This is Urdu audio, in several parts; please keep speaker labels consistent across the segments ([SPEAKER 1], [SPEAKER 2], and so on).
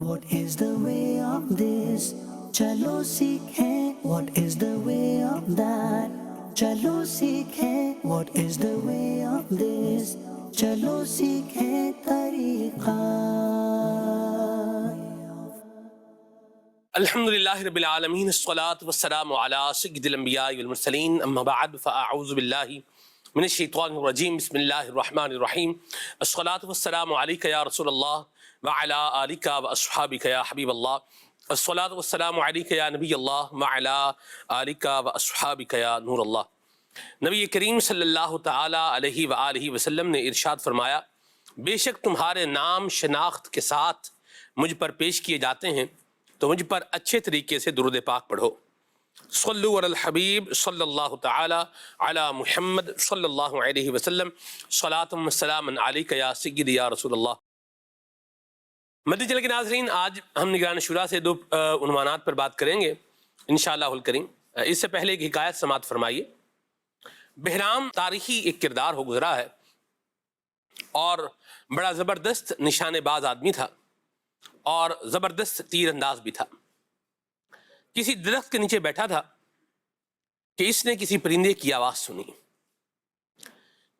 [SPEAKER 1] What is the way of this? چلو سیکھیں. What is the way of that? چلو سیکھیں. What is the way of this? چلو سیکھیں طریقہ.
[SPEAKER 2] الحمدللہ رب العالمین الصلاة والسلام علی سید الانبیاء والمرسلین اما بعد فاعوذ باللہ من الشیطان الرجیم بسم اللہ الرحمن الرحیم الصلاة والسلام علیک یا رسول اللہ وعلی آلک واصحابک یا حبیب اللہ الصلاة والسلام علیک یا نبی اللہ وعلی آلک واصحابک یا نور اللہ۔ نبی کریم صلی اللہ تعالی علیہ وآلہ وسلم نے ارشاد فرمایا، بے شک تمہارے نام شناخت کے ساتھ مجھ پر پیش کیے جاتے ہیں تو مجھ پر اچھے طریقے سے درود پاک پڑھو۔ صلو علی الحبیب صلی اللہ تعالی علی محمد صلی اللہ علیہ وسلم صلاۃ و سلام علیک یا سیدی یا رسول اللہ۔ مدنی چینل کے ناظرین، آج ہم نگران شورا سے دو عنوانات پر بات کریں گے انشاءاللہ الکریم۔ اس سے پہلے ایک حکایت سماعت فرمائیے۔ بہرام تاریخی ایک کردار ہو گزرا ہے اور بڑا زبردست نشانے باز آدمی تھا اور زبردست تیر انداز بھی تھا۔ کسی درخت کے نیچے بیٹھا تھا کہ اس نے کسی پرندے کی آواز سنی۔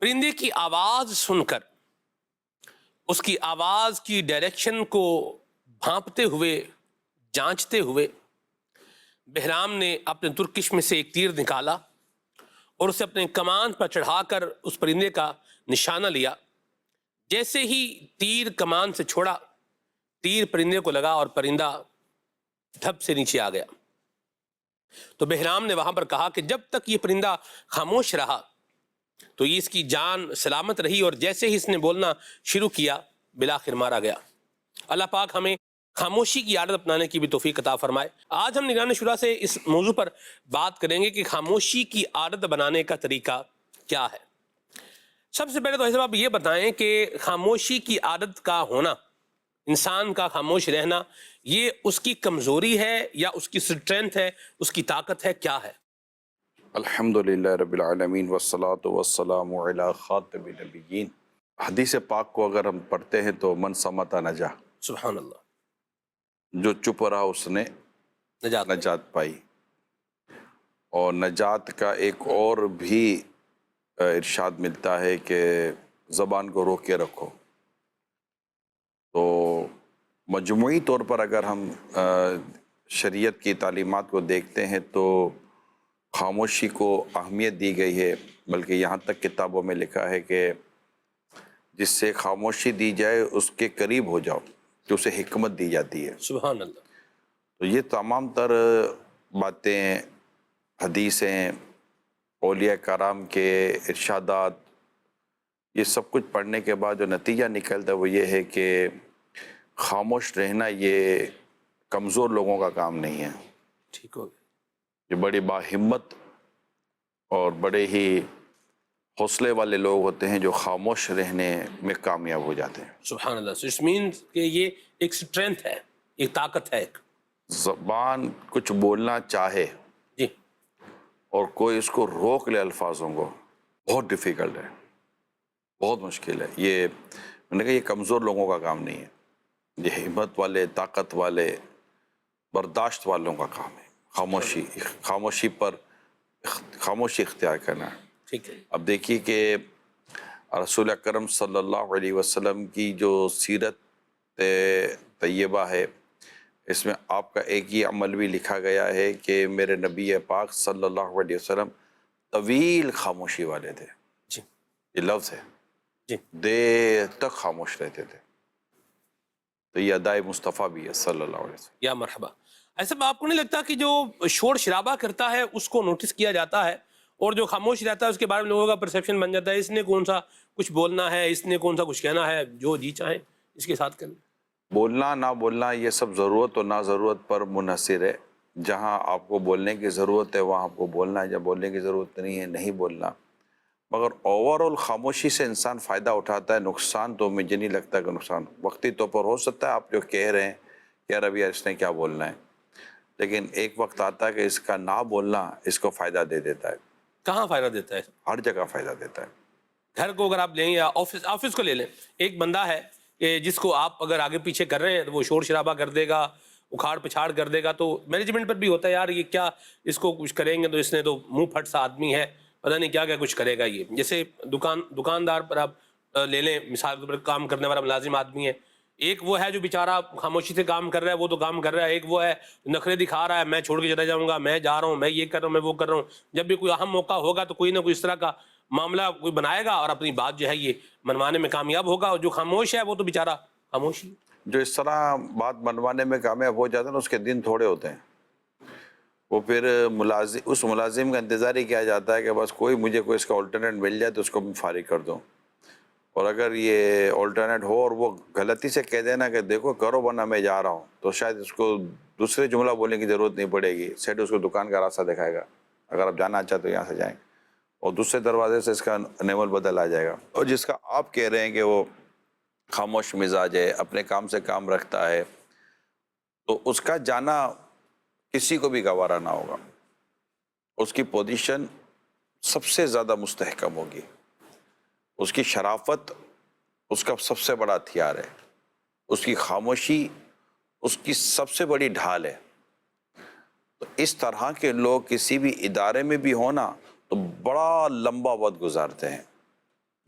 [SPEAKER 2] پرندے کی آواز سن کر اس کی آواز کی ڈائریکشن کو بھانپتے ہوئے جانچتے ہوئے بہرام نے اپنے ترکش میں سے ایک تیر نکالا اور اسے اپنے کمان پر چڑھا کر اس پرندے کا نشانہ لیا۔ جیسے ہی تیر کمان سے چھوڑا، تیر پرندے کو لگا اور پرندہ دھپ سے نیچے آ گیا۔ تو بہرام نے وہاں پر کہا کہ جب تک یہ پرندہ خاموش رہا تو یہ اس کی جان سلامت رہی، اور جیسے ہی اس نے بولنا شروع کیا بالآخر مارا گیا۔ اللہ پاک ہمیں خاموشی کی عادت اپنانے کی بھی توفیق عطا فرمائے۔ آج ہم نگران شورا سے اس موضوع پر بات کریں گے کہ خاموشی کی عادت بنانے کا طریقہ کیا ہے۔ سب سے پہلے تو حضرت آپ یہ بتائیں کہ خاموشی کی عادت کا ہونا، انسان کا خاموش رہنا، یہ اس کی کمزوری ہے یا اس کی اسٹرینتھ ہے، اس کی طاقت ہے، کیا ہے؟
[SPEAKER 3] الحمدللہ رب العالمین والصلاة والسلام علی خاتم النبیین۔ حدیث پاک کو اگر ہم پڑھتے ہیں تو من صمت نجا،
[SPEAKER 2] سبحان اللہ،
[SPEAKER 3] جو چپ رہا اس نے نجات پائی۔ اور نجات کا ایک اور بھی ارشاد ملتا ہے کہ زبان کو روک کے رکھو۔ تو مجموعی طور پر اگر ہم شریعت کی تعلیمات کو دیکھتے ہیں تو خاموشی کو اہمیت دی گئی ہے، بلکہ یہاں تک کتابوں میں لکھا ہے کہ جس سے خاموشی دی جائے اس کے قریب ہو جاؤ کہ اسے حکمت دی جاتی ہے۔
[SPEAKER 2] سبحان اللہ۔
[SPEAKER 3] تو یہ تمام تر باتیں، حدیثیں، اولیاء کرام کے ارشادات، یہ سب کچھ پڑھنے کے بعد جو نتیجہ نکلتا ہے وہ یہ ہے کہ خاموش رہنا یہ کمزور لوگوں کا کام نہیں ہے۔
[SPEAKER 2] ٹھیک ہو گیا۔
[SPEAKER 3] یہ بڑی باہمت اور بڑے ہی حوصلے والے لوگ ہوتے ہیں جو خاموش رہنے میں کامیاب ہو جاتے ہیں۔
[SPEAKER 2] سبحان اللہ۔ So it means کہ یہ ایک اسٹرینتھ ہے، ایک طاقت ہے ایک۔
[SPEAKER 3] زبان کچھ بولنا چاہے
[SPEAKER 2] جی،
[SPEAKER 3] اور کوئی اس کو روک لے الفاظوں کو، بہت ڈیفیکلٹ ہے، بہت مشکل ہے۔ یہ میں نے کہا یہ کمزور لوگوں کا کام نہیں ہے، یہ ہمت والے، طاقت والے، برداشت والوں کا کام ہے۔ خاموشی پر خاموشی اختیار کرنا ہے۔
[SPEAKER 2] ٹھیک ہے۔
[SPEAKER 3] اب دیکھیے کہ رسول اکرم صلی اللہ علیہ وسلم کی جو سیرت طیبہ ہے، اس میں آپ کا ایک ہی عمل بھی لکھا گیا ہے کہ میرے نبی پاک صلی اللہ علیہ وسلم طویل خاموشی والے تھے۔
[SPEAKER 2] جی
[SPEAKER 3] یہ لفظ ہے،
[SPEAKER 2] جی،
[SPEAKER 3] دیر تک خاموش رہتے تھے۔ تو یہ ادائے مصطفیٰ بھی ہے صلی اللہ علیہ وسلم۔
[SPEAKER 2] یا مرحبا۔ ایسا آپ کو نہیں لگتا کہ جو شور شرابہ کرتا ہے اس کو نوٹس کیا جاتا ہے، اور جو خاموش رہتا ہے اس کے بارے میں لوگوں کا پرسیپشن بن جاتا ہے اس نے کون سا کچھ بولنا ہے، اس نے کون سا کچھ کہنا ہے، جو جی چاہیں اس کے ساتھ کریں؟
[SPEAKER 3] بولنا نہ بولنا یہ سب ضرورت اور نہ ضرورت پر منحصر ہے۔ جہاں آپ کو بولنے کی ضرورت ہے وہاں آپ کو بولنا ہے، جب بولنے کی ضرورت نہیں ہے نہیں بولنا۔ مگر اوورآل خاموشی سے انسان فائدہ اٹھاتا ہے، نقصان تو مجھے نہیں لگتا کہ نقصان وقتی طور پر ہو سکتا ہے۔ آپ جو کہہ رہے ہیں کہ یار ابھی اس نے کیا بولنا ہے، لیکن ایک وقت آتا ہے کہ اس کا نہ بولنا اس کو فائدہ دے دیتا ہے۔
[SPEAKER 2] کہاں فائدہ دیتا ہے؟
[SPEAKER 3] ہر جگہ فائدہ دیتا ہے۔
[SPEAKER 2] گھر کو اگر آپ لیں یا آفس کو لے لیں، ایک بندہ ہے کہ جس کو آپ اگر آگے پیچھے کر رہے ہیں تو وہ شور شرابہ کر دے گا, اکھاڑ پچھاڑ کر دے گا. تو مینجمنٹ پر بھی ہوتا ہے یار یہ کیا اس کو کچھ کریں گے تو اس نے تو منہ پھٹ سا آدمی ہے, پتہ نہیں کیا کیا کچھ کرے گا یہ. جیسے دکاندار پر آپ لے لیں مثال کے طور پر, کام کرنے والا ملازم آدمی ہے, ایک وہ ہے جو بیچارہ خاموشی سے کام کر رہا ہے, وہ تو کام کر رہا ہے, ایک وہ ہے نخرے دکھا رہا ہے, میں چھوڑ کے چلا جاؤں گا, میں جا رہا ہوں, میں یہ کر رہا ہوں, میں وہ کر رہا ہوں. جب بھی کوئی اہم موقع ہوگا تو کوئی نہ کوئی اس طرح کا معاملہ کوئی بنائے گا اور اپنی بات جو ہے یہ منوانے میں کامیاب ہوگا, اور جو خاموش ہے وہ تو بیچارہ خاموش ہی.
[SPEAKER 3] جو اس طرح بات منوانے میں کامیاب ہو جاتا ہے نا, اس کے دن تھوڑے ہوتے ہیں. وہ پھر اس ملازم کا انتظار ہی کیا جاتا ہے کہ بس مجھے کوئی اس کا الٹرنیٹ مل جائے تو اس کو میں فارغ کر دوں. اور اگر یہ الٹرنیٹ ہو اور وہ غلطی سے کہہ دینا کہ دیکھو کرو ورنہ میں جا رہا ہوں, تو شاید اس کو دوسرے جملہ بولنے کی ضرورت نہیں پڑے گی, سیٹ اس کو دکان کا راستہ دکھائے گا, اگر آپ جانا چاہتے تو یہاں سے جائیں, اور دوسرے دروازے سے اس کا نیول بدل آ جائے گا. اور جس کا آپ کہہ رہے ہیں کہ وہ خاموش مزاج ہے, اپنے کام سے کام رکھتا ہے, تو اس کا جانا کسی کو بھی گوارا نہ ہوگا. اس کی پوزیشن سب سے زیادہ مستحکم ہوگی. اس کی شرافت اس کا سب سے بڑا ہتھیار ہے. اس کی خاموشی اس کی سب سے بڑی ڈھال ہے. تو اس طرح کے لوگ کسی بھی ادارے میں بھی ہونا تو بڑا لمبا وقت گزارتے ہیں.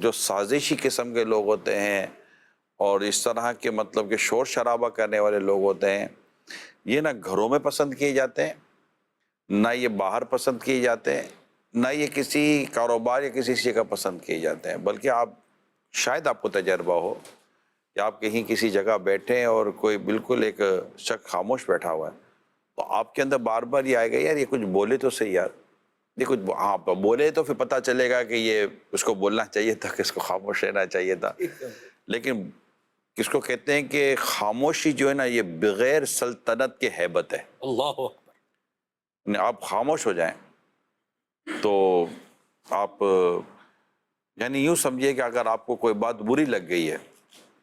[SPEAKER 3] جو سازشی قسم کے لوگ ہوتے ہیں اور اس طرح کے مطلب کہ شور شرابہ کرنے والے لوگ ہوتے ہیں, یہ نہ گھروں میں پسند کیے جاتے ہیں, نہ یہ باہر پسند کیے جاتے ہیں, نہ یہ کسی کاروبار یا کسی چیز کا پسند کیے جاتے ہیں. بلکہ شاید آپ کو تجربہ ہو کہ آپ کہیں کسی جگہ بیٹھیں اور کوئی بالکل ایک شخص خاموش بیٹھا ہوا ہے, تو آپ کے اندر بار بار یہ آئے گا یار یہ کچھ بولے تو صحیح, یار یہ کچھ بولے تو پھر پتہ چلے گا کہ یہ اس کو بولنا چاہیے تھا, کہ اس کو خاموش رہنا چاہیے تھا. لیکن کس کو کہتے ہیں کہ خاموشی جو ہے نا یہ بغیر سلطنت کے ہیبت ہے.
[SPEAKER 2] اللہ اکبر.
[SPEAKER 3] آپ خاموش ہو جائیں تو آپ یعنی یوں سمجھیے کہ اگر آپ کو کوئی بات بری لگ گئی ہے,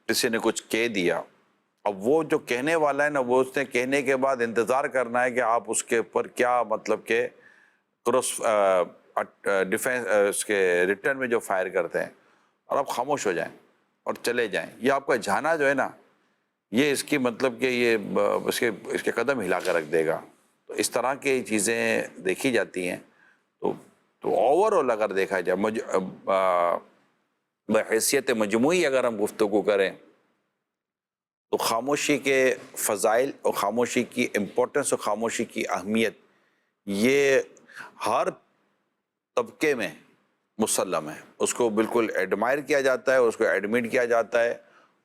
[SPEAKER 3] کسی نے کچھ کہہ دیا, اب وہ جو کہنے والا ہے نا وہ اس نے کہنے کے بعد انتظار کرنا ہے کہ آپ اس کے اوپر کیا مطلب کہ کراس ڈیفینس اس کے ریٹرن میں جو فائر کرتے ہیں, اور آپ خاموش ہو جائیں اور چلے جائیں. یہ آپ کا جانا جو ہے نا یہ اس کی مطلب کہ یہ اس کے قدم ہلا کر رکھ دے گا. تو اس طرح کی چیزیں دیکھی جاتی ہیں. تو اوورآل اگر دیکھا جائے بحیثیت مجموعی اگر ہم گفتگو کریں تو خاموشی کے فضائل اور خاموشی کی امپورٹنس اور خاموشی کی اہمیت یہ ہر طبقے میں مسلم ہے. اس کو بالکل ایڈمائر کیا جاتا ہے, اس کو ایڈمٹ کیا جاتا ہے,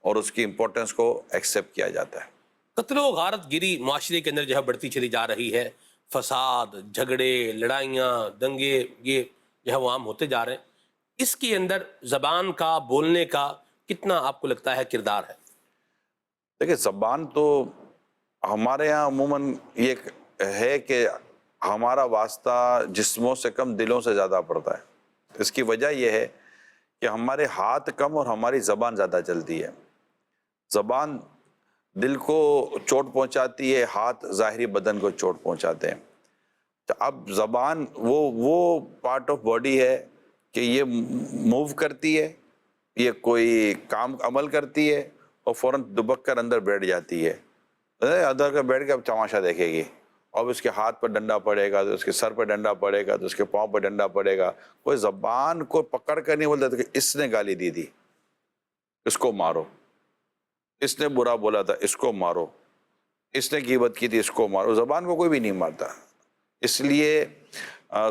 [SPEAKER 3] اور اس کی امپورٹنس کو ایکسیپٹ کیا جاتا ہے.
[SPEAKER 2] قتل و غارت گیری معاشرے کے اندر جو ہے بڑھتی چلی جا رہی ہے. فساد, جھگڑے, لڑائیاں, دنگے یہ جو ہے وہ عام ہوتے جا رہے ہیں. اس کے اندر زبان کا, بولنے کا کتنا آپ کو لگتا ہے کردار ہے؟
[SPEAKER 3] دیکھیں زبان تو ہمارے ہاں عموماً یہ ہے کہ ہمارا واسطہ جسموں سے کم دلوں سے زیادہ پڑتا ہے. اس کی وجہ یہ ہے کہ ہمارے ہاتھ کم اور ہماری زبان زیادہ چلتی ہے. زبان دل کو چوٹ پہنچاتی ہے, ہاتھ ظاہری بدن کو چوٹ پہنچاتے ہیں. تو اب زبان وہ پارٹ آف باڈی ہے کہ یہ موو کرتی ہے, یہ کوئی کام عمل کرتی ہے اور فوراً دبک کر اندر بیٹھ جاتی ہے. اندر کا بیٹھ کے اب تماشا دیکھے گی, اب اس کے ہاتھ پر ڈنڈا پڑے گا تو اس کے سر پہ ڈنڈا پڑے گا تو اس کے پاؤں پہ ڈنڈا پڑے گا. کوئی زبان کو پکڑ کر نہیں بولتا کہ اس نے گالی دی تھی اس کو مارو, اس نے برا بولا تھا اس کو مارو, اس نے غیبت کی تھی اس کو مارو. زبان کو کوئی بھی نہیں مارتا. اس لیے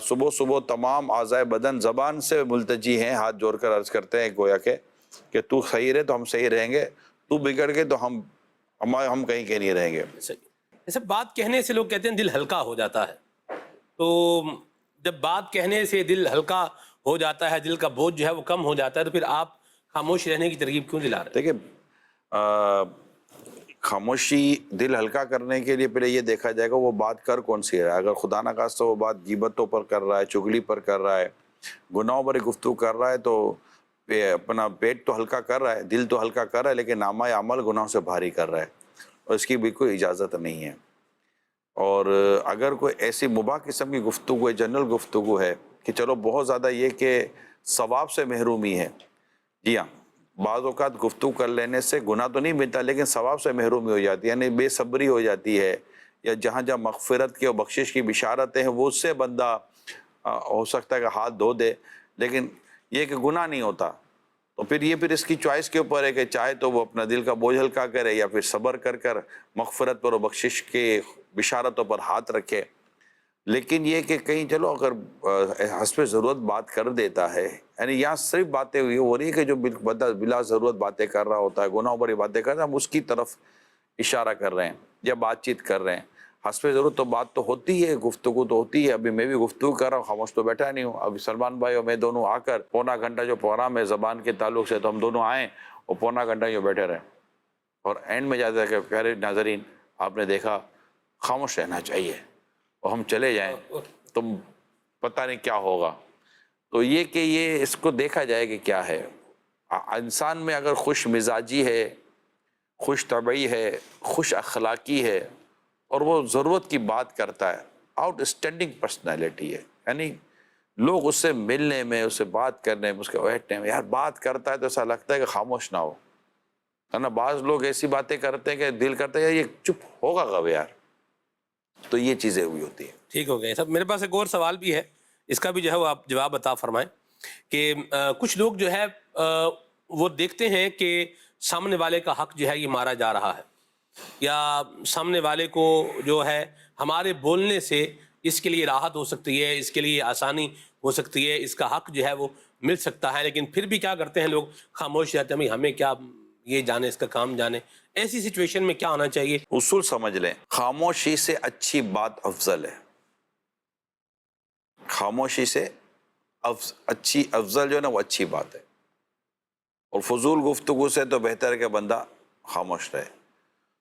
[SPEAKER 3] صبح صبح تمام اعضائے بدن زبان سے ملتجی ہیں, ہاتھ جوڑ کر عرض کرتے ہیں گویا کہ تو صحیح رہے تو ہم صحیح رہیں گے, تو بگڑ گئے تو ہم کہیں کے نہیں رہیں گے.
[SPEAKER 2] جیسے بات کہنے سے لوگ کہتے ہیں دل ہلکا ہو جاتا ہے, تو جب بات کہنے سے دل ہلکا ہو جاتا ہے, دل کا بوجھ جو ہے وہ کم ہو جاتا ہے, تو پھر آپ خاموش رہنے کی ترغیب کیوں دلا رہے ہیں؟
[SPEAKER 3] دیکھیں خاموشی دل ہلکا کرنے کے لیے پہلے یہ دیکھا جائے گا وہ بات کر کون سی رہا ہے. اگر خدا نہ خواستہ وہ بات غیبتوں پر کر رہا ہے, چگلی پر کر رہا ہے, گناہوں پر گفتگو کر رہا ہے, تو اپنا پیٹ تو ہلکا کر رہا ہے, دل تو ہلکا کر رہا ہے, لیکن نامہ عمل گناہوں سے بھاری کر رہا ہے, اور اس کی بالکل اجازت نہیں ہے. اور اگر کوئی ایسی مباح قسم کی گفتگو ہے, جنرل گفتگو ہے کہ چلو بہت زیادہ یہ کہ ثواب سے محرومی ہے, جی ہاں بعض اوقات گفتگو کر لینے سے گناہ تو نہیں ملتا لیکن ثواب سے محرومی ہو جاتی ہے، یعنی بے صبری ہو جاتی ہے، یا جہاں جہاں مغفرت کی اور بخشش کی بشارتیں ہیں وہ اس سے بندہ ہو سکتا ہے کہ ہاتھ دھو دے، لیکن یہ کہ گناہ نہیں ہوتا، تو پھر اس کی چوائس کے اوپر ہے کہ چاہے تو وہ اپنا دل کا بوجھ ہلکا کرے یا پھر صبر کر کر مغفرت پر اور بخشش کے بشارتوں پر ہاتھ رکھے۔ لیکن یہ کہ کہیں چلو اگر حسب ضرورت بات کر دیتا ہے، یعنی یہاں صرف باتیں ہوئی ہو رہی ہے کہ جو بندہ بلا ضرورت باتیں کر رہا ہوتا ہے، گناہوں پر باتیں کر رہا ہے، ہم اس کی طرف اشارہ کر رہے ہیں یا بات چیت کر رہے ہیں۔ حسب ضرورت تو بات تو ہوتی ہے، گفتگو تو ہوتی ہے، ابھی میں بھی گفتگو کر رہا ہوں، خاموش تو بیٹھا نہیں ہوں۔ ابھی سلمان بھائی اور میں دونوں آ کر پونا گھنٹہ جو پروگرام ہے زبان کے تعلق سے، تو ہم دونوں آئیں اور پونا گھنٹہ جو بیٹھے رہیں، اور اینڈ میں جاتا ہے کہ پیارے ناظرین آپ نے دیکھا خاموش رہنا چاہیے اور ہم چلے جائیں تو پتہ نہیں کیا ہوگا۔ تو یہ کہ یہ اس کو دیکھا جائے کہ کیا ہے انسان میں، اگر خوش مزاجی ہے، خوش طبعی ہے، خوش اخلاقی ہے اور وہ ضرورت کی بات کرتا ہے، آؤٹ اسٹینڈنگ پرسنالٹی ہے، یعنی لوگ اس سے ملنے میں، اس سے بات کرنے میں، اس کے بیٹھنے میں، یار بات کرتا ہے تو ایسا لگتا ہے کہ خاموش نہ ہو، ہے نا۔ بعض لوگ ایسی باتیں کرتے ہیں کہ دل کرتا ہے یار یہ چپ ہوگا کب یار، تو یہ چیزیں ہوئی ہوتی ہیں۔
[SPEAKER 2] ٹھیک ہو گئے صاحب۔ میرے پاس ایک اور سوال بھی ہے، اس کا بھی جو ہے وہ آپ جواب عطا فرمائیں کہ کچھ لوگ جو ہے وہ دیکھتے ہیں کہ سامنے والے کا حق جو ہے یہ مارا جا رہا ہے، یا سامنے والے کو جو ہے ہمارے بولنے سے اس کے لیے راحت ہو سکتی ہے، اس کے لیے آسانی ہو سکتی ہے، اس کا حق جو ہے وہ مل سکتا ہے، لیکن پھر بھی کیا کرتے ہیں لوگ، خاموش رہتے ہیں، ہمیں کیا یہ جانے، اس کا کام جانے۔ ایسی سچویشن میں کیا ہونا چاہیے؟
[SPEAKER 3] اصول سمجھ لیں، خاموشی سے اچھی بات افضل ہے، خاموشی سے اچھی افضل جو ہے نا وہ اچھی بات ہے، اور فضول گفتگو سے تو بہتر ہے کہ بندہ خاموش رہے۔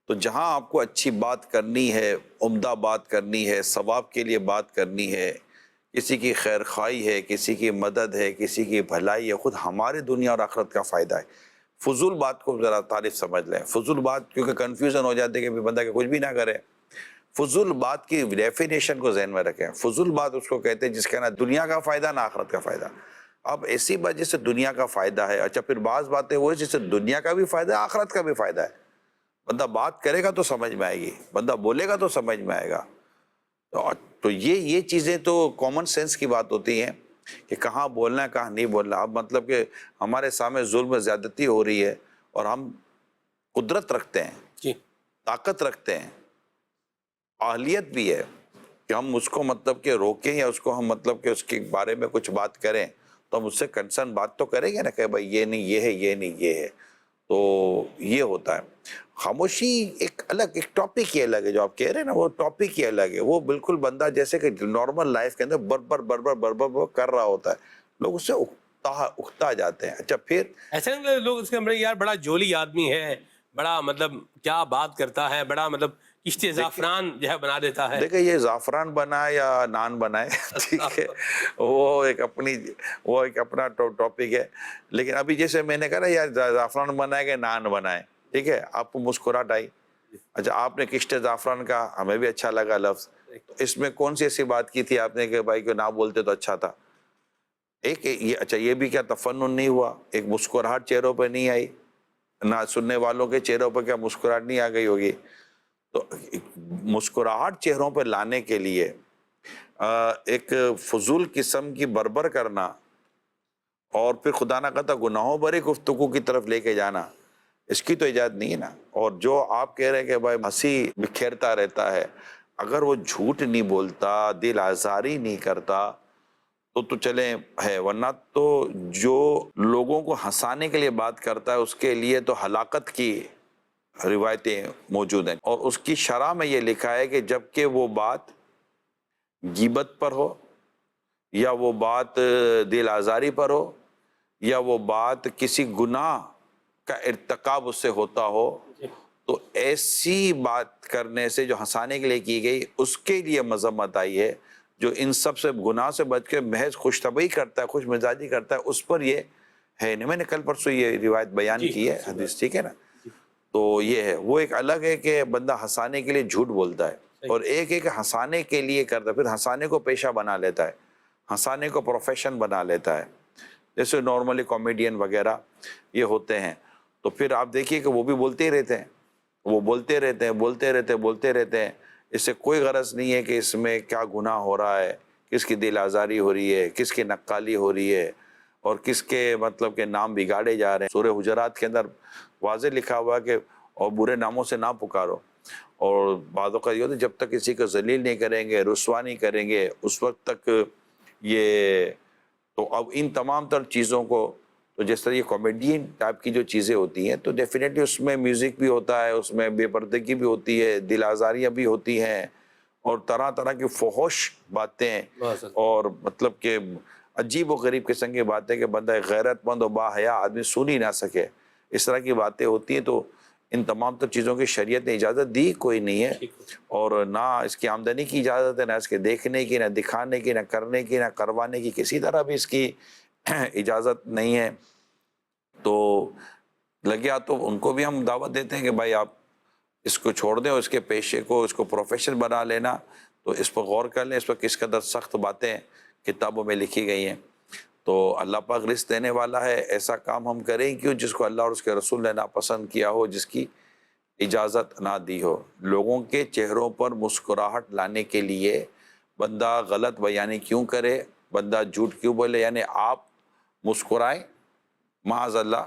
[SPEAKER 3] تو جہاں آپ کو اچھی بات کرنی ہے، عمدہ بات کرنی ہے، ثواب کے لیے بات کرنی ہے، کسی کی خیر خواہی ہے، کسی کی مدد ہے، کسی کی بھلائی ہے، خود ہماری دنیا اور آخرت کا فائدہ ہے، فضول بات کو ذرا تعریف سمجھ لیں۔ فضول بات کیونکہ کنفیوژن ہو جاتی ہے کہ بندہ کہ کچھ بھی نہ کرے، فضول بات کی ڈیفینیشن کو ذہن میں رکھیں۔ فضول بات اس کو کہتے ہیں جس کا نہ دنیا کا فائدہ نہ آخرت کا فائدہ۔ اب ایسی بات جس سے دنیا کا فائدہ ہے، اچھا پھر بعض باتیں وہ جس سے دنیا کا بھی فائدہ ہے، آخرت کا بھی فائدہ ہے۔ بندہ بات کرے گا تو سمجھ میں آئے گی، بندہ بولے گا تو سمجھ میں آئے گا۔ تو یہ چیزیں تو کامن سینس کی بات ہوتی ہیں کہ کہاں بولنا ہے کہاں نہیں بولنا۔ اب مطلب کہ ہمارے سامنے ظلم و زیادتی ہو رہی ہے اور ہم قدرت رکھتے ہیں،
[SPEAKER 2] جی،
[SPEAKER 3] طاقت رکھتے ہیں، اہلیت بھی ہے کہ ہم اس کو مطلب کہ روکیں یا اس کو ہم مطلب کہ اس کے بارے میں کچھ بات کریں، تو ہم اس سے کنسرن بات تو کریں گے نا کہ بھائی یہ نہیں یہ ہے، یہ نہیں یہ ہے۔ تو یہ ہوتا ہے خاموشی ایک الگ، ایک ٹاپک ہی الگ ہے جو آپ کہہ رہے ہیں نا، وہ ٹاپک ہی الگ ہے۔ وہ بالکل بندہ جیسے کہ نارمل لائف کے اندر بربر کر رہا ہوتا ہے، لوگ اس سے اکتا جاتے ہیں۔ اچھا پھر
[SPEAKER 2] ایسے نہیں لوگ اس کے اندر یار بڑا جولی آدمی ہے، بڑا مطلب کیا بات کرتا ہے، بڑا مطلب کشتے زعفران جو ہے بنا دیتا ہے۔
[SPEAKER 3] دیکھیں یہ زعفران بنائے یا نان بنائے ٹھیک ہے، وہ ایک اپنا ٹاپک ہے، لیکن ابھی جیسے میں نے کہا نا یار زعفران بنائے کہ نان بنائے، ٹھیک ہے، آپ کو مسکراہٹ آئی۔ اچھا آپ نے کشتے زعفران کا، ہمیں بھی اچھا لگا لفظ، تو اس میں کون سی ایسی بات کی تھی آپ نے کہ بھائی کو نہ بولتے تو اچھا تھا؟ ایک یہ اچھا یہ بھی کیا تفنن نہیں ہوا، ایک مسکراہٹ چہروں پہ نہیں آئی، نہ سننے والوں کے چہروں پہ کیا مسکراہٹ نہیں آ گئی ہوگی؟ تو مسکراہٹ چہروں پہ لانے کے لیے ایک فضول قسم کی بربر کرنا اور پھر خدا نہ خواستہ گناہوں بھری گفتگو کی طرف لے کے جانا، اس کی تو اجازت نہیں ہے نا۔ اور جو آپ کہہ رہے ہیں کہ بھائی ہنسی بکھیرتا رہتا ہے، اگر وہ جھوٹ نہیں بولتا، دل آزاری نہیں کرتا تو چلیں ہے، ورنہ تو جو لوگوں کو ہنسانے کے لیے بات کرتا ہے اس کے لیے تو ہلاکت کی روایتیں موجود ہیں، اور اس کی شرح میں یہ لکھا ہے کہ جب کہ وہ بات غیبت پر ہو، یا وہ بات دل آزاری پر ہو، یا وہ بات کسی گناہ کا ارتکاب اس سے ہوتا ہو، تو ایسی بات کرنے سے جو ہنسانے کے لیے کی گئی اس کے لیے مذمت آئی ہے۔ جو ان سب سے گناہ سے بچ کے محض خوش طبعی کرتا ہے، خوش مزاجی کرتا ہے، اس پر یہ ہے نہیں۔ میں نے کل پرسوں یہ روایت بیان کی ہے، حدیث، ٹھیک ہے نا۔ تو یہ ہے، وہ ایک الگ ہے کہ بندہ ہنسانے کے لیے جھوٹ بولتا ہے، اور ایک ہے کہ ہنسانے کے لیے کرتا ہے، پھر ہنسانے کو پیشہ بنا لیتا ہے، ہنسانے کو پروفیشن بنا لیتا ہے۔ جیسے نارملی کامیڈین وغیرہ یہ ہوتے ہیں، تو پھر آپ دیکھیے کہ وہ بھی بولتے ہی رہتے ہیں، وہ بولتے رہتے ہیں، اس سے کوئی غرض نہیں ہے کہ اس میں کیا گناہ ہو رہا ہے، کس کی دل آزاری ہو رہی ہے، کس کی نقالی ہو رہی ہے، اور کس کے مطلب کہ نام بگاڑے جا رہے ہیں۔ سورہ حجرات کے اندر واضح لکھا ہوا کہ اور برے ناموں سے نہ پکارو، اور بعضوں کا یہ ہوتا ہے جب تک کسی کو ذلیل نہیں کریں گے، رسوا نہیں کریں گے، اس وقت تک یہ تو اب ان تمام تر چیزوں کو تو جس طرح یہ کامیڈین ٹائپ کی جو چیزیں ہوتی ہیں تو ڈیفینیٹلی اس میں میوزک بھی ہوتا ہے، اس میں بے پردگی بھی ہوتی ہے، دل آزاریاں بھی ہوتی ہیں، اور طرح طرح کی فحش باتیں، اور مطلب کہ عجیب و غریب قسم کی باتیں کہ بندہ غیرت مند و با حیا آدمی سن ہی نہ سکے، اس طرح کی باتیں ہوتی ہیں۔ تو ان تمام تر چیزوں کی شریعت نے اجازت دی کوئی نہیں ہے، اور نہ اس کی آمدنی کی اجازت ہے، نہ اس کے دیکھنے کی، نہ دکھانے کی، نہ کرنے کی، نہ کروانے کی، کسی طرح بھی اس کی اجازت نہیں ہے۔ تو لگیا تو ان کو بھی ہم دعوت دیتے ہیں کہ بھائی آپ اس کو چھوڑ دیں، اور اس کے پیشے کو، اس کو پروفیشن بنا لینا، تو اس پر غور کر لیں، اس پر کس قدر سخت باتیں کتابوں میں لکھی گئی ہیں۔ تو اللہ پاک رزق دینے والا ہے، ایسا کام ہم کریں کیوں جس کو اللہ اور اس کے رسول نے ناپسند کیا ہو، جس کی اجازت نہ دی ہو۔ لوگوں کے چہروں پر مسکراہٹ لانے کے لیے بندہ غلط بیانی کیوں کرے، بندہ جھوٹ کیوں بولے؟ یعنی آپ مسکرائیں معاذ اللہ،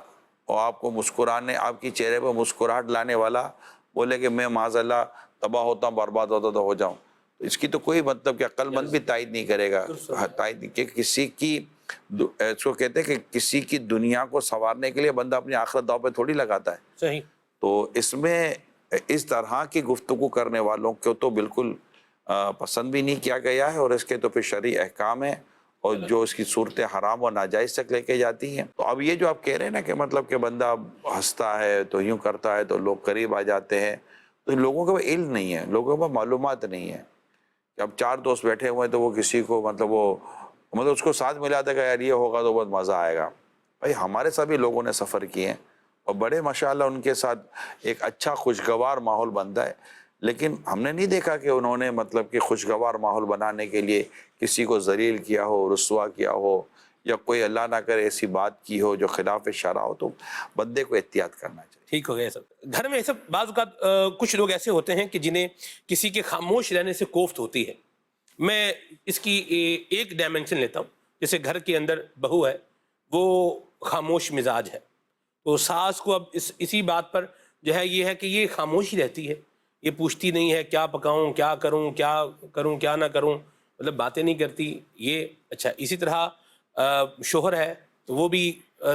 [SPEAKER 3] اور آپ کو مسکرانے، آپ کی چہرے پر مسکراہٹ لانے والا بولے کہ میں معاذ اللہ تباہ ہوتا ہوں، برباد ہوتا تو ہو جاؤں، تو اس کی تو کوئی مطلب کہ عقل مند بھی تائید نہیں کرے گا، تائید کہ کسی کی اس کو کہتے ہیں کہ کسی کی دنیا کو سنوارنے کے لیے بندہ اپنی آخرت داؤ پہ تھوڑی لگاتا ہے۔
[SPEAKER 2] صحیح۔
[SPEAKER 3] تو اس میں اس طرح کی گفتگو کرنے والوں کو تو بالکل پسند بھی نہیں کیا گیا ہے، اور اس کے تو پھر شرعی احکام ہیں، اور جو اس کی صورتیں حرام اور ناجائز تک لے کے جاتی ہیں۔ تو اب یہ جو آپ کہہ رہے ہیں نا کہ مطلب کہ بندہ ہنستا ہے تو یوں کرتا ہے تو لوگ قریب آ جاتے ہیں، تو لوگوں کے پاس علم نہیں ہے، لوگوں کے پاس معلومات نہیں ہے۔ کہ اب 4 دوست بیٹھے ہوئے ہیں تو وہ کسی کو مطلب اس کو ساتھ ملا دے گا، یار یہ ہوگا تو بہت مزہ آئے گا۔ بھائی ہمارے ساتھ بھی لوگوں نے سفر کیے ہیں، اور بڑے ماشاءاللہ ان کے ساتھ ایک اچھا خوشگوار ماحول بنتا ہے، لیکن ہم نے نہیں دیکھا کہ انہوں نے مطلب کہ خوشگوار ماحول بنانے کے لیے کسی کو ذلیل کیا ہو، رسوا کیا ہو، یا کوئی اللہ نہ کرے ایسی بات کی ہو جو خلاف شرع ہو۔ تو بندے کو احتیاط کرنا چاہیے۔
[SPEAKER 2] ٹھیک ہو گیا سب۔ گھر میں سب بعض اوقات کچھ لوگ ایسے ہوتے ہیں کہ جنہیں کسی کے خاموش رہنے سے کوفت ہوتی ہے۔ میں اس کی ایک ڈائمنشن لیتا ہوں، جیسے گھر کے اندر بہو ہے، وہ خاموش مزاج ہے، تو ساس کو اب اسی بات پر جو ہے یہ ہے کہ یہ خاموش ہی رہتی ہے، یہ پوچھتی نہیں ہے کیا پکاؤں، کیا کروں، کیا نہ کروں، مطلب باتیں نہیں کرتی یہ۔ اچھا اسی طرح شوہر ہے تو وہ بھی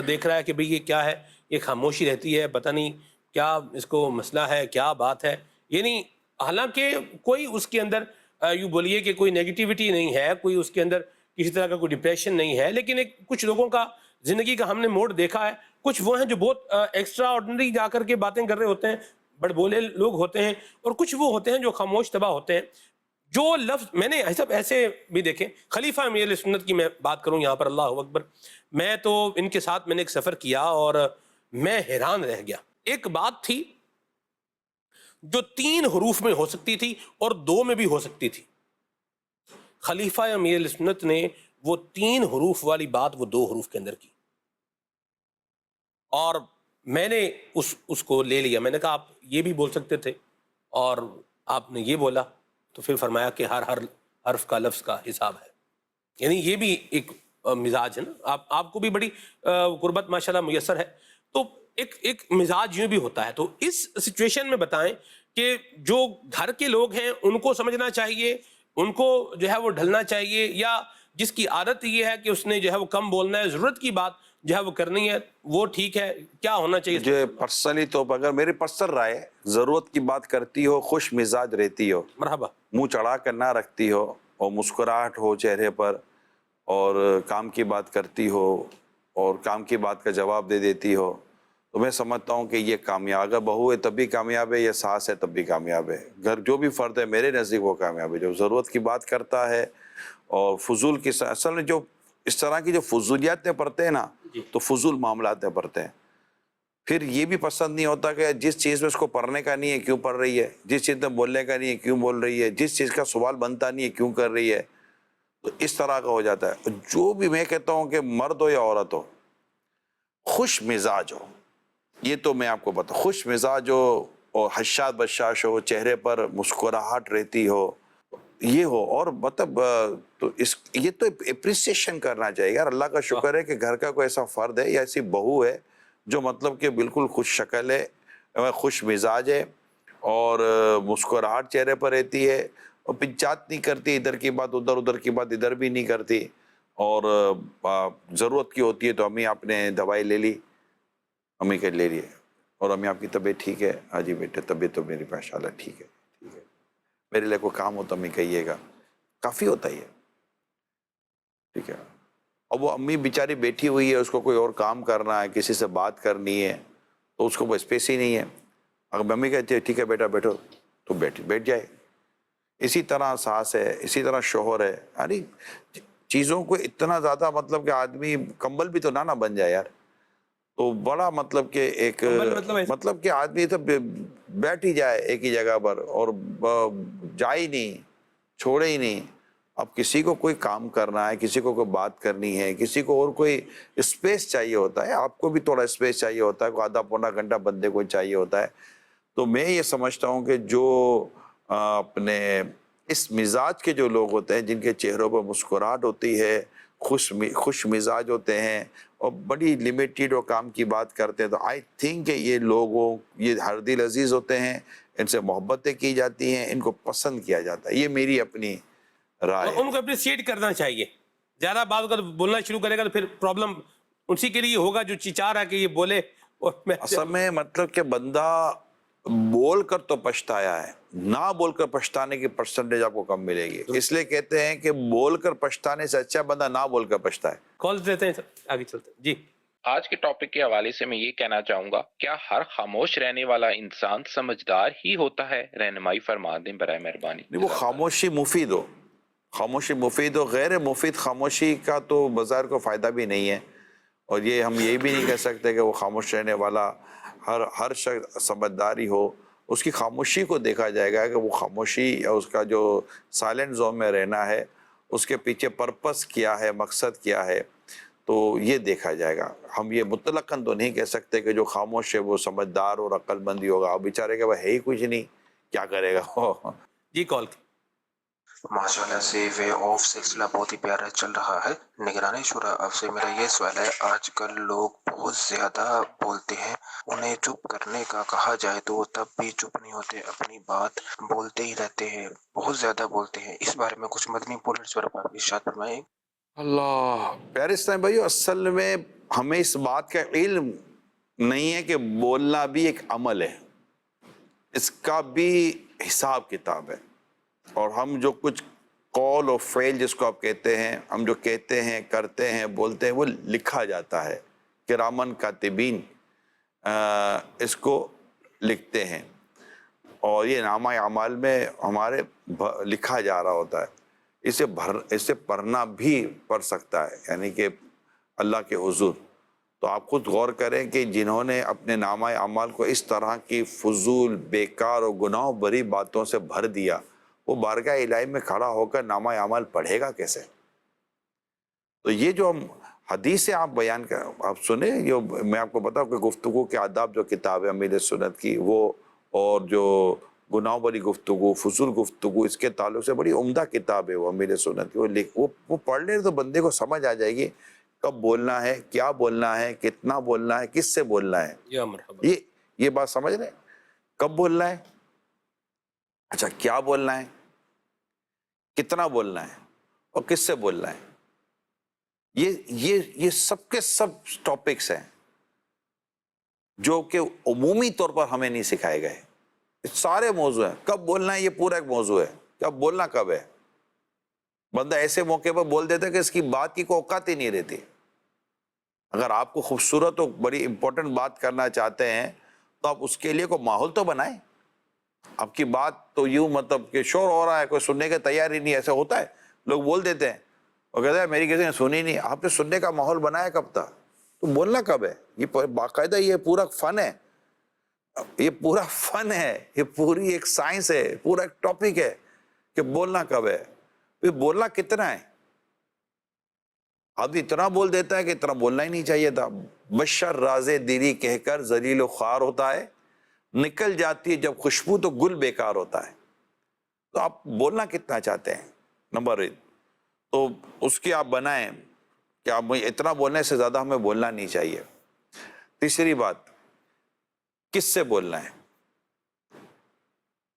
[SPEAKER 2] دیکھ رہا ہے کہ بھئی یہ کیا ہے، یہ خاموشی رہتی ہے، پتہ نہیں کیا اس کو مسئلہ ہے، کیا بات ہے۔ یعنی حالانکہ کوئی اس کے اندر یوں بولیے کہ کوئی نیگیٹیوٹی نہیں ہے، کوئی اس کے اندر کسی طرح کا کوئی ڈپریشن نہیں ہے، لیکن کچھ لوگوں کا زندگی کا ہم نے موڈ دیکھا ہے، کچھ وہ ہیں جو بہت ایکسٹرا آرڈنری جا کر کے باتیں کر رہے ہوتے ہیں، بڑے بولے لوگ ہوتے ہیں، اور کچھ وہ ہوتے ہیں جو خاموش تباہ ہوتے ہیں۔ جو لفظ میں نے ایسے بھی دیکھے، خلیفہ امیر اہل سنت کی میں بات کروں یہاں پر، اللہ اکبر، میں تو ان کے ساتھ میں نے ایک سفر کیا اور میں حیران رہ گیا۔ ایک بات تھی جو 3 حروف میں ہو سکتی تھی اور 2 میں بھی ہو سکتی تھی، خلیفہ امیر اہل سنت نے وہ 3 حروف والی بات وہ 2 حروف کے اندر کی، اور میں نے اس کو لے لیا۔ میں نے کہا آپ یہ بھی بول سکتے تھے اور آپ نے یہ بولا، تو پھر فرمایا کہ ہر حرف کا لفظ کا حساب ہے۔ یعنی یہ بھی ایک مزاج ہے نا، آپ کو بھی بڑی قربت ماشاءاللہ میسر ہے، تو ایک مزاج یوں بھی ہوتا ہے۔ تو اس سچویشن میں بتائیں کہ جو گھر کے لوگ ہیں ان کو سمجھنا چاہیے، ان کو جو ہے وہ ڈھلنا چاہیے، یا جس کی عادت یہ ہے کہ اس نے جو ہے وہ کم بولنا ہے، ضرورت کی بات جو ہے وہ کرنی ہے، وہ ٹھیک ہے؟ کیا ہونا چاہیے؟
[SPEAKER 3] مجھے پرسنلی تو اگر میری پرسنل رائے، ضرورت کی بات کرتی ہو، خوش مزاج رہتی ہو،
[SPEAKER 2] مرحبا،
[SPEAKER 3] منہ چڑھا کر نہ رکھتی ہو، اور مسکراہٹ ہو چہرے پر، اور کام کی بات کرتی ہو اور کام کی بات کا جواب دے دیتی ہو، تو میں سمجھتا ہوں کہ یہ کامیاب، اگر بہو ہے تب بھی کامیاب ہے، یا ساس ہے تب بھی کامیاب ہے۔ گھر جو بھی فرد ہے میرے نزدیک وہ کامیاب ہے، جو ضرورت کی بات کرتا ہے اور فضول کی، اصل میں جو اس طرح کی جو فضولیات میں پڑھتے ہیں نا، تو فضول معاملات میں پڑھتے ہیں۔ پھر یہ بھی پسند نہیں ہوتا کہ جس چیز میں اس کو پڑھنے کا نہیں ہے کیوں پڑھ رہی ہے، جس چیز میں بولنے کا نہیں ہے کیوں بول رہی ہے، جس چیز کا سوال بنتا نہیں ہے کیوں کر رہی ہے۔ تو اس طرح کا ہو جاتا ہے. جو بھی میں کہتا ہوں کہ مرد ہو یا عورت ہو, خوش مزاج ہو, یہ تو میں آپ کو بتا, خوش مزاج ہو اور حشاد بشاش ہو, چہرے پر مسکراہٹ رہتی ہو, یہ ہو. اور مطلب تو یہ تو اپریسیشن کرنا چاہیے یار. اللہ کا شکر ہے کہ گھر کا کوئی ایسا فرد ہے یا ایسی بہو ہے جو مطلب کہ بالکل خوش شکل ہے, خوش مزاج ہے, اور مسکراہٹ چہرے پر رہتی ہے, اور پنچات نہیں کرتی, ادھر کی بات ادھر, ادھر کی بات ادھر بھی نہیں کرتی. اور ضرورت کی ہوتی ہے تو امی آپ نے دوائی لے لی, امی کے لے لیے, اور امی آپ کی طبیعت ٹھیک ہے؟ ہاں جی بیٹے طبیعت تو میری ماشاء اللہ ٹھیک ہے, ٹھیک ہے. میرے لیے کوئی کام ہو تو امی کہیے گا, کافی ہوتا ہی ہے, ٹھیک ہے. اور وہ امی بیچاری بیٹھی ہوئی ہے, اس کو کوئی اور کام کرنا ہے, کسی سے بات کرنی ہے, تو اس کو وہ اسپیس ہی نہیں ہے. اگر امی کہتی ہے ٹھیک ہے بیٹا بیٹھو, تو بیٹھ جائے. اسی طرح ساس ہے, اسی طرح شوہر ہے. ارے چیزوں کو اتنا زیادہ مطلب کہ آدمی کمبل بھی تو نہ بن جائے یار. تو بڑا مطلب کہ ایک مطلب کہ آدمی تو بیٹھ ہی جائے ایک ہی جگہ پر, اور جائے ہی نہیں, چھوڑے ہی نہیں. اب کسی کو کوئی کام کرنا ہے, کسی کو کوئی بات کرنی ہے, کسی کو اور کوئی اسپیس چاہیے ہوتا ہے, آپ کو بھی تھوڑا اسپیس چاہیے ہوتا ہے, کوئی آدھا پونا گھنٹہ بندے کو چاہیے ہوتا ہے. تو میں یہ سمجھتا ہوں کہ جو اپنے اس مزاج کے جو لوگ ہوتے ہیں, جن کے چہروں پر مسکراہٹ ہوتی ہے, خوش مزاج ہوتے ہیں, اور بڑی لیمیٹیڈ اور کام کی بات کرتے ہیں, تو آئی تھنک کہ یہ لوگوں, یہ ہر دل عزیز ہوتے ہیں, ان سے محبتیں کی جاتی ہیں, ان کو پسند کیا جاتا ہے. یہ میری اپنی رائے ہے.
[SPEAKER 2] ان کو اپریشیٹ کرنا چاہیے. زیادہ بات اگر بولنا شروع کرے گا تو پھر پرابلم اسی کے لیے ہوگا جو چاہ رہا ہے کہ یہ بولے. اور
[SPEAKER 3] اصل میں مطلب کہ بندہ بول کر تو پچھتایا ہے, نہ بول کر پچھتانے کی پرسنٹیج آپ کو کم ملے گی. اس لیے کہتے ہیں کہ بول کر پچھتانے سے اچھا بندہ نہ بول کر پچھتائے.
[SPEAKER 2] کالز دیتے ہیں سر, آگے چلتے ہیں جی.
[SPEAKER 4] آج کے ٹاپک کے حوالے سے میں یہ کہنا چاہوں گا, کیا ہر خاموش رہنے والا انسان سمجھدار ہی ہوتا ہے؟ رہنمائی فرما دیں برائے مہربانی.
[SPEAKER 3] وہ خاموشی مفید ہو, خاموشی مفید ہو. غیر مفید خاموشی کا تو بظاہر کو فائدہ بھی نہیں ہے. اور یہ ہم یہ بھی نہیں کہہ سکتے کہ وہ خاموش رہنے والا ہر شخص سمجھداری ہو. اس کی خاموشی کو دیکھا جائے گا کہ وہ خاموشی یا اس کا جو سائلنٹ زون میں رہنا ہے, اس کے پیچھے پرپس کیا ہے, مقصد کیا ہے, تو یہ دیکھا جائے گا. ہم یہ مطلقاً تو نہیں کہہ سکتے کہ جو خاموش ہے وہ سمجھدار اور عقل مندی ہوگا. اب بیچارے کہ وہ ہے ہی کچھ نہیں, کیا کرے گا.
[SPEAKER 2] جی کال.
[SPEAKER 5] ماشاءاللہ سے وے آف سلسلہ بہت ہی پیارا چل رہا ہے. نگران شورا, آپ سے میرا یہ سوال ہے, آج کل لوگ بہت زیادہ بولتے ہیں, انہیں چپ کرنے کا کہا جائے تو وہ تب بھی چپ نہیں ہوتے, اپنی بات بولتے ہی رہتے ہیں, بہت زیادہ بولتے ہیں. اس بارے میں کچھ مدنی پولیٹس پر آپ ارشاد فرمائیں.
[SPEAKER 3] اللہ پیارے اسلام بھائیو, اصل میں ہمیں اس بات کا علم نہیں ہے کہ بولنا بھی ایک عمل ہے, اس کا بھی حساب کتاب ہے. اور ہم جو کچھ قول و فعل جس کو آپ کہتے ہیں, ہم جو کہتے ہیں, کرتے ہیں, بولتے ہیں, وہ لکھا جاتا ہے. کرامن کاتبین اس کو لکھتے ہیں, اور یہ نامہ اعمال میں ہمارے لکھا جا رہا ہوتا ہے. اسے پڑھنا بھی پڑھ سکتا ہے, یعنی کہ اللہ کے حضور. تو آپ خود غور کریں کہ جنہوں نے اپنے نامہ اعمال کو اس طرح کی فضول, بیکار اور گناہ بھری باتوں سے بھر دیا, وہ بارگاہ الہی میں کھڑا ہو کر نامہ اعمال پڑھے گا کیسے؟ تو یہ جو ہم حدیث آپ بیان کر, آپ سنیں, یہ میں آپ کو بتاؤں کہ گفتگو کے آداب جو کتاب ہے امیر سنت کی, وہ اور جو گناہ بری گفتگو, فضول گفتگو, اس کے تعلق سے بڑی عمدہ کتاب ہے وہ امیر سنت کی. وہ پڑھ لیں تو بندے کو سمجھ آ جائے گی کب بولنا ہے, کیا بولنا ہے, کتنا بولنا ہے, کس سے بولنا ہے.
[SPEAKER 2] یا مرحبا.
[SPEAKER 3] یہ بات سمجھ رہے, کب بولنا ہے, اچھا کیا بولنا ہے, کتنا بولنا ہے, اور کس سے بولنا ہے. یہ سب کے سب ٹاپکس ہیں جو کہ عمومی طور پر ہمیں نہیں سکھائے گئے. سارے موضوع ہیں. کب بولنا ہے, یہ پورا ایک موضوع ہے. کب بولنا کب ہے. بندہ ایسے موقع پر بول دیتا ہے کہ اس کی بات کی کوئی اوقات ہی نہیں رہتی. اگر آپ کو خوبصورت اور بڑی امپورٹنٹ بات کرنا چاہتے ہیں تو آپ اس کے لیے کوئی ماحول تو بنائیں. آپ کی بات تو یوں مطلب کہ شور ہو رہا ہے, کوئی سننے کے تیار ہی نہیں, ایسا ہوتا ہے. لوگ بول دیتے ہیں اور کہتے ہیں میری کسی نے سنی نہیں. آپ نے سننے کا ماحول بنایا کب تھا؟ تو بولنا کب ہے. یہ باقاعدہ یہ پورا فن ہے, یہ پورا فن ہے, یہ پوری ایک سائنس ہے, پورا ایک ٹاپک ہے کہ بولنا کب ہے. پھر بولنا کتنا ہے, آدمی اتنا بول دیتا ہے کہ اتنا بولنا ہی نہیں چاہیے تھا. بشر راز دلی کہہ کر ذلیل و خوار ہوتا ہے، نکل جاتی ہے جب خوشبو تو گل بیکار ہوتا ہے. تو آپ بولنا کتنا چاہتے ہیں؟ نمبر 1 تو اس کی آپ بنائیں کہ آپ اتنا بولنے سے زیادہ ہمیں بولنا نہیں چاہیے. تیسری بات، کس سے بولنا ہے؟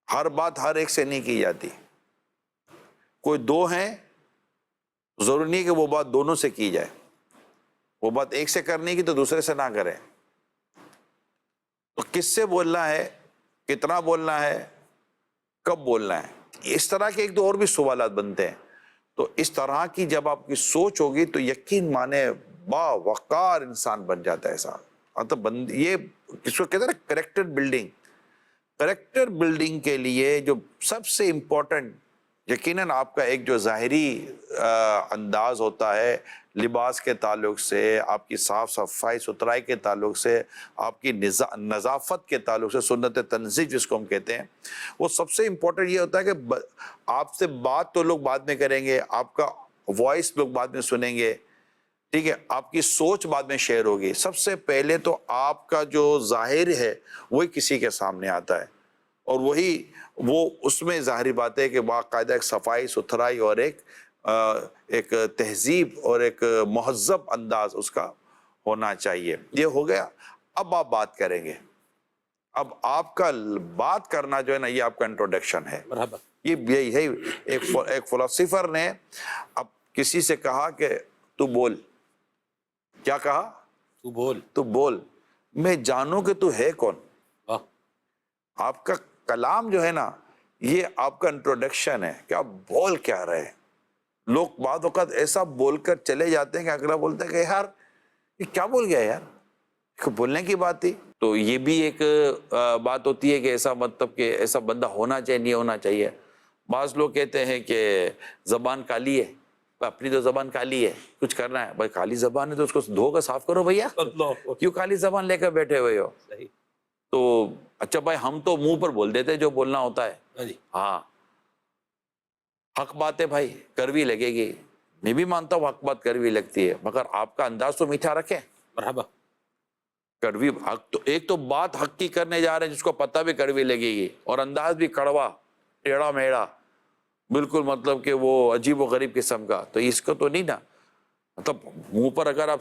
[SPEAKER 3] ہر بات ہر ایک سے نہیں کی جاتی. کوئی 2 ہیں، ضروری نہیں کہ وہ بات دونوں سے کی جائے. وہ بات ایک سے کرنے کی تو دوسرے سے نہ کریں. تو کس سے بولنا ہے، کتنا بولنا ہے، کب بولنا ہے، اس طرح کے 1-2 اور بھی سوالات بنتے ہیں. تو اس طرح کی جب آپ کی سوچ ہوگی تو یقین مانے باوقار انسان بن جاتا ہے. ایسا مطلب یہ کس کو کہتے ہیں نا، کریکٹر بلڈنگ. کریکٹر بلڈنگ کے لیے جو سب سے امپورٹنٹ، یقیناً آپ کا ایک جو ظاہری انداز ہوتا ہے لباس کے تعلق سے، آپ کی صاف صفائی ستھرائی کے تعلق سے، آپ کی نظافت کے تعلق سے، سنت تنظیف جس کو ہم کہتے ہیں، وہ سب سے امپورٹنٹ یہ ہوتا ہے کہ آپ سے بات تو لوگ بعد میں کریں گے، آپ کا وائس لوگ بعد میں سنیں گے، ٹھیک ہے، آپ کی سوچ بعد میں شیئر ہوگی. سب سے پہلے تو آپ کا جو ظاہر ہے وہی کسی کے سامنے آتا ہے، اور وہی وہ اس میں ظاہری بات ہے کہ باقاعدہ ایک صفائی ستھرائی اور ایک تہذیب اور ایک مہذب انداز اس کا ہونا چاہیے. یہ ہو گیا. اب آپ بات کریں گے. اب آپ کا بات کرنا جو ہے نا، یہ آپ کا انٹروڈکشن ہے.
[SPEAKER 2] مرحبا.
[SPEAKER 3] یہی ہے. ایک فلسفر نے اب کسی سے کہا کہ تو بول. کیا کہا؟
[SPEAKER 2] تو بول.
[SPEAKER 3] تو بول، میں جانوں کہ تو ہے کون.
[SPEAKER 2] واہ.
[SPEAKER 3] آپ کا کلام جو ہے نا، یہ آپ کا انٹروڈکشن ہے کہ آپ بول کیا رہے. لوگ بعض اوقات ایسا بول کر چلے جاتے ہیں کہ اگلا بولتا ہے کہ یار یہ کیا بول گیا یار، بولنے کی بات تھی. تو یہ بھی ایک بات ہوتی ہے کہ ایسا مطلب کہ ایسا بندہ ہونا چاہیے نہیں ہونا چاہیے. بعض لوگ کہتے ہیں کہ زبان کالی ہے، اپنی تو زبان کالی ہے، کچھ کرنا ہے بھائی، کالی زبان ہے تو اس کو دھو کر صاف کرو بھیا، کیوں کالی زبان لے کر بیٹھے ہوئے ہو.
[SPEAKER 2] صحیح.
[SPEAKER 3] تو اچھا بھائی، ہم تو منہ پر بول دیتے جو بولنا ہوتا ہے. ہاں، حق بات ہے بھائی، کڑوی لگے گی، میں بھی مانتا ہوں حق بات کڑوی لگتی ہے، مگر آپ کا انداز تو میٹھا رکھیں.
[SPEAKER 2] مرحبا.
[SPEAKER 3] کڑوی حق تو ایک تو بات حق کی کرنے جا رہے ہیں جس کو پتہ بھی کڑوی لگے گی، اور انداز بھی کڑوا ٹیڑھا میڑا، بالکل مطلب کہ وہ عجیب و غریب قسم کا. تو اس کو تو نہیں نا، مطلب منہ پر اگر آپ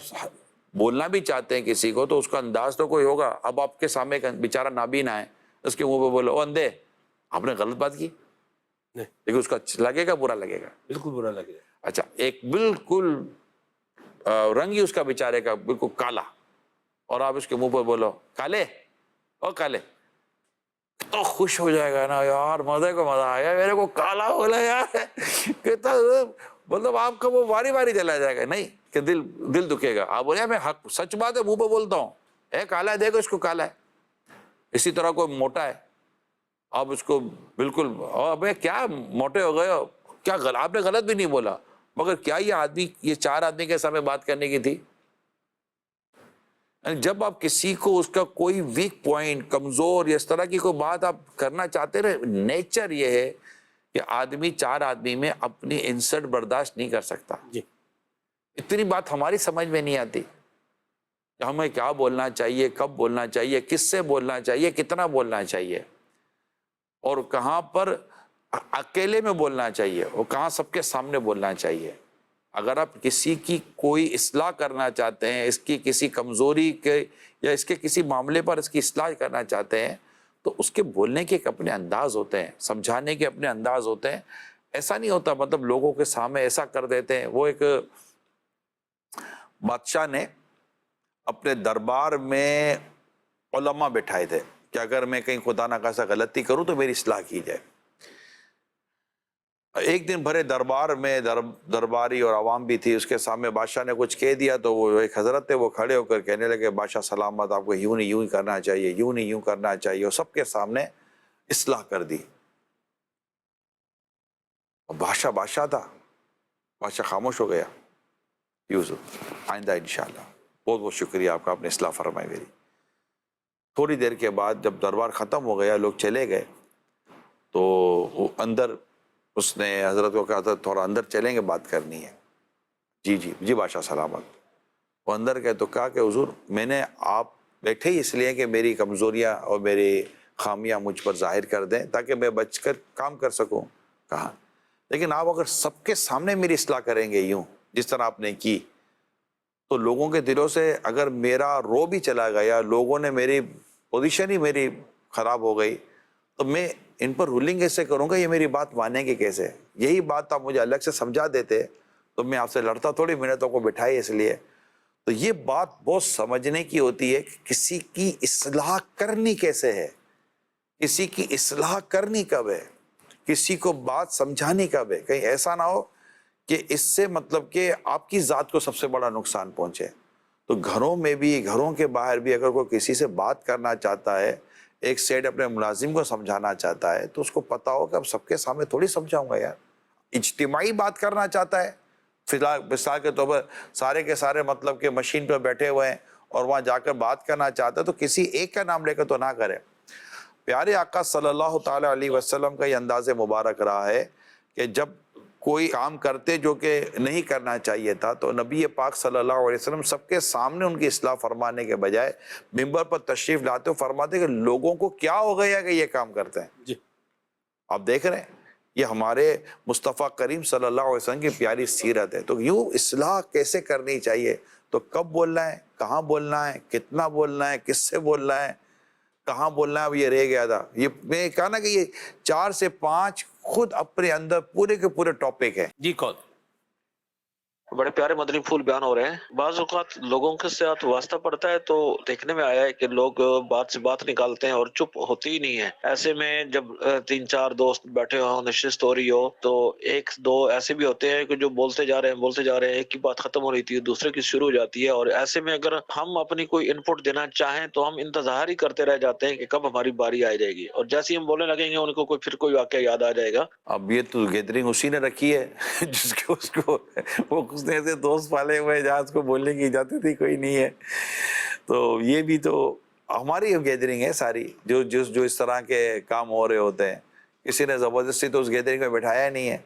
[SPEAKER 3] بولنا بھی چاہتے ہیں کسی کو تو اس کا انداز تو کوئی ہوگا. اب آپ کے سامنے بیچارہ نابینا ہے، اس کے منہ پہ بولو او اندھے، آپ نے غلط بات کی، لیکن اس کا اچھا لگے گا برا لگے گا؟
[SPEAKER 2] بالکل برا لگے گا.
[SPEAKER 3] اچھا، ایک بالکل رنگ ہی اس کا بیچارے کا بالکل کالا، اور آپ اس کے منہ پر بولو کالے او کالے، تو خوش ہو جائے گا نا یار، مزے کو مزہ آئے گا، میرے کو کالا بولا یار، کہتا مطلب آپ کا وہ واری واری چلا جائے گا. نہیں کہ دل دکھے گا. آپ بولے میں حق سچ بات ہے منہ پہ بولتا ہوں، ہے کالا ہے، دیکھو اس کو کالا ہے. اسی طرح کوئی موٹا ہے، آپ اس کو بالکل ابے کیا موٹے ہو گئے ہو، کیا آپ نے غلط بھی نہیں بولا، مگر کیا یہ آدمی، یہ 4 آدمی کے سامنے بات کرنے کی تھی. جب آپ کسی کو اس کا کوئی ویک پوائنٹ، کمزور یا اس طرح کی کوئی بات آپ کرنا چاہتے رہے، نیچر یہ ہے کہ آدمی 4 آدمی میں اپنی انسلٹ برداشت نہیں کر سکتا.
[SPEAKER 2] جی.
[SPEAKER 3] اتنی بات ہماری سمجھ میں نہیں آتی کہ ہمیں کیا بولنا چاہیے، کب بولنا چاہیے، کس سے بولنا چاہیے، کتنا بولنا چاہیے، اور کہاں پر اکیلے میں بولنا چاہیے اور کہاں سب کے سامنے بولنا چاہیے. اگر آپ کسی کی کوئی اصلاح کرنا چاہتے ہیں، اس کی کسی کمزوری کے یا اس کے کسی معاملے پر اس کی اصلاح کرنا چاہتے ہیں، تو اس کے بولنے کے ایک اپنے انداز ہوتے ہیں، سمجھانے کے اپنے انداز ہوتے ہیں. ایسا نہیں ہوتا مطلب لوگوں کے سامنے ایسا کر دیتے ہیں. وہ ایک بادشاہ نے اپنے دربار میں علماء بٹھائے تھے کہ اگر میں کہیں خدا نہ خاصہ غلطی کروں تو میری اصلاح کی جائے. ایک دن بھرے دربار میں درباری اور عوام بھی تھی، اس کے سامنے بادشاہ نے کچھ کہہ دیا تو وہ ایک حضرت تھے، وہ کھڑے ہو کر کہنے لگے بادشاہ سلامت، آپ کو یوں نہیں یوں ہی کرنا چاہیے، یوں نہیں یوں کرنا چاہیے، اور سب کے سامنے اصلاح کر دی. بادشاہ تھا، بادشاہ خاموش ہو گیا. یوسف آئندہ انشاءاللہ، بہت بہت شکریہ آپ کا، آپ نے اصلاح فرمائی میری. تھوڑی دیر کے بعد جب دربار ختم ہو گیا، لوگ چلے گئے، تو وہ اندر اس نے حضرت کو کہا تھا تھوڑا اندر چلیں گے، بات کرنی ہے. جی بادشاہ سلامت. وہ اندر گئے تو کہا کہ حضور میں نے آپ بیٹھے ہی اس لیے کہ میری کمزوریاں اور میری خامیاں مجھ پر ظاہر کر دیں تاکہ میں بچ کر کام کر سکوں. کہا لیکن آپ اگر سب کے سامنے میری اصلاح کریں گے یوں جس طرح آپ نے کی تو لوگوں کے دلوں سے اگر میرا رو بھی چلا گیا, لوگوں نے میری پوزیشن ہی میری خراب ہو گئی, تو میں ان پر رولنگ کیسے کروں گا, یہ میری بات مانیں گے کیسے؟ یہی بات آپ مجھے الگ سے سمجھا دیتے تو میں آپ سے لڑتا تھوڑی, میں نے تو کو بٹھائی اس لیے. تو یہ بات بہت سمجھنے کی ہوتی ہے کہ کسی کی اصلاح کرنی کیسے ہے, کسی کی اصلاح کرنی کب ہے, کسی کو بات سمجھانی کب ہے. کہیں ایسا نہ ہو کہ اس سے مطلب کہ آپ کی ذات کو سب سے بڑا نقصان پہنچے. تو گھروں میں بھی, گھروں کے باہر بھی اگر کوئی کسی سے بات کرنا چاہتا ہے, ایک سائڈ اپنے ملازم کو سمجھانا چاہتا ہے, تو اس کو پتا ہو کہ اب سب کے سامنے تھوڑی سمجھاؤں گا یار. اجتماعی بات کرنا چاہتا ہے, فی الحال مثال کے طور پر سارے کے سارے مطلب کہ مشین پہ بیٹھے ہوئے ہیں اور وہاں جا کر بات کرنا چاہتا ہے تو کسی ایک کا نام لے کر تو نہ کرے. پیارے آقا صلی اللہ تعالی علیہ وسلم کا یہ انداز مبارک رہا ہے کہ جب کوئی کام کرتے جو کہ نہیں کرنا چاہیے تھا تو نبی پاک صلی اللہ علیہ وسلم سب کے سامنے ان کی اصلاح فرمانے کے بجائے منبر پر تشریف لاتے ہوئے فرماتے کہ لوگوں کو کیا ہو گیا کہ یہ کام کرتے ہیں.
[SPEAKER 2] جی
[SPEAKER 3] آپ دیکھ رہے ہیں یہ ہمارے مصطفیٰ کریم صلی اللہ علیہ وسلم کی پیاری سیرت ہے. تو یوں اصلاح کیسے کرنی چاہیے, تو کب بولنا ہے, کہاں بولنا ہے, کتنا بولنا ہے, کس سے بولنا ہے, کہاں بولنا ہے, اب یہ رہ گیا تھا. یہ میں کہا نا کہ یہ 4 سے 5 خود اپنے اندر پورے کے پورے ٹاپک ہے.
[SPEAKER 2] جی کون
[SPEAKER 6] بڑے پیارے مدنی پھول بیان ہو رہے ہیں. بعض اوقات لوگوں کے ساتھ واسطہ پڑتا ہے تو دیکھنے میں آیا ہے کہ لوگ بات سے بات نکالتے ہیں اور چپ ہوتی ہی نہیں ہے. ایسے میں جب 3-4 دوست بیٹھے ہوں, نشست ہو رہی ہو, تو 1-2 ایسے بھی ہوتے ہیں کہ جو بولتے جا رہے ہیں, ایک کی بات ختم ہو رہی تھی دوسرے کی شروع ہو جاتی ہے. اور ایسے میں اگر ہم اپنی کوئی ان پٹ دینا چاہیں تو ہم انتظار ہی کرتے رہ جاتے ہیں کہ کب ہماری باری آ جائے گی, اور جیسے ہی ہم بولنے لگیں گے ان کو پھر کوئی واقعہ یاد آ جائے گا.
[SPEAKER 3] اب یہ تو گیدرنگ اسی نے رکھی ہے جس کو اس کو وہ اس نے ایسے دوست پالے ہوئے جہاں اس کو بولنے کی اجازت ہی کوئی نہیں ہے. تو یہ بھی تو ہماری گیدرنگ ہے ساری, جو اس طرح کے کام ہو رہے ہوتے ہیں. کسی نے زبردستی تو اس گیدرنگ میں بٹھایا ہی نہیں ہے.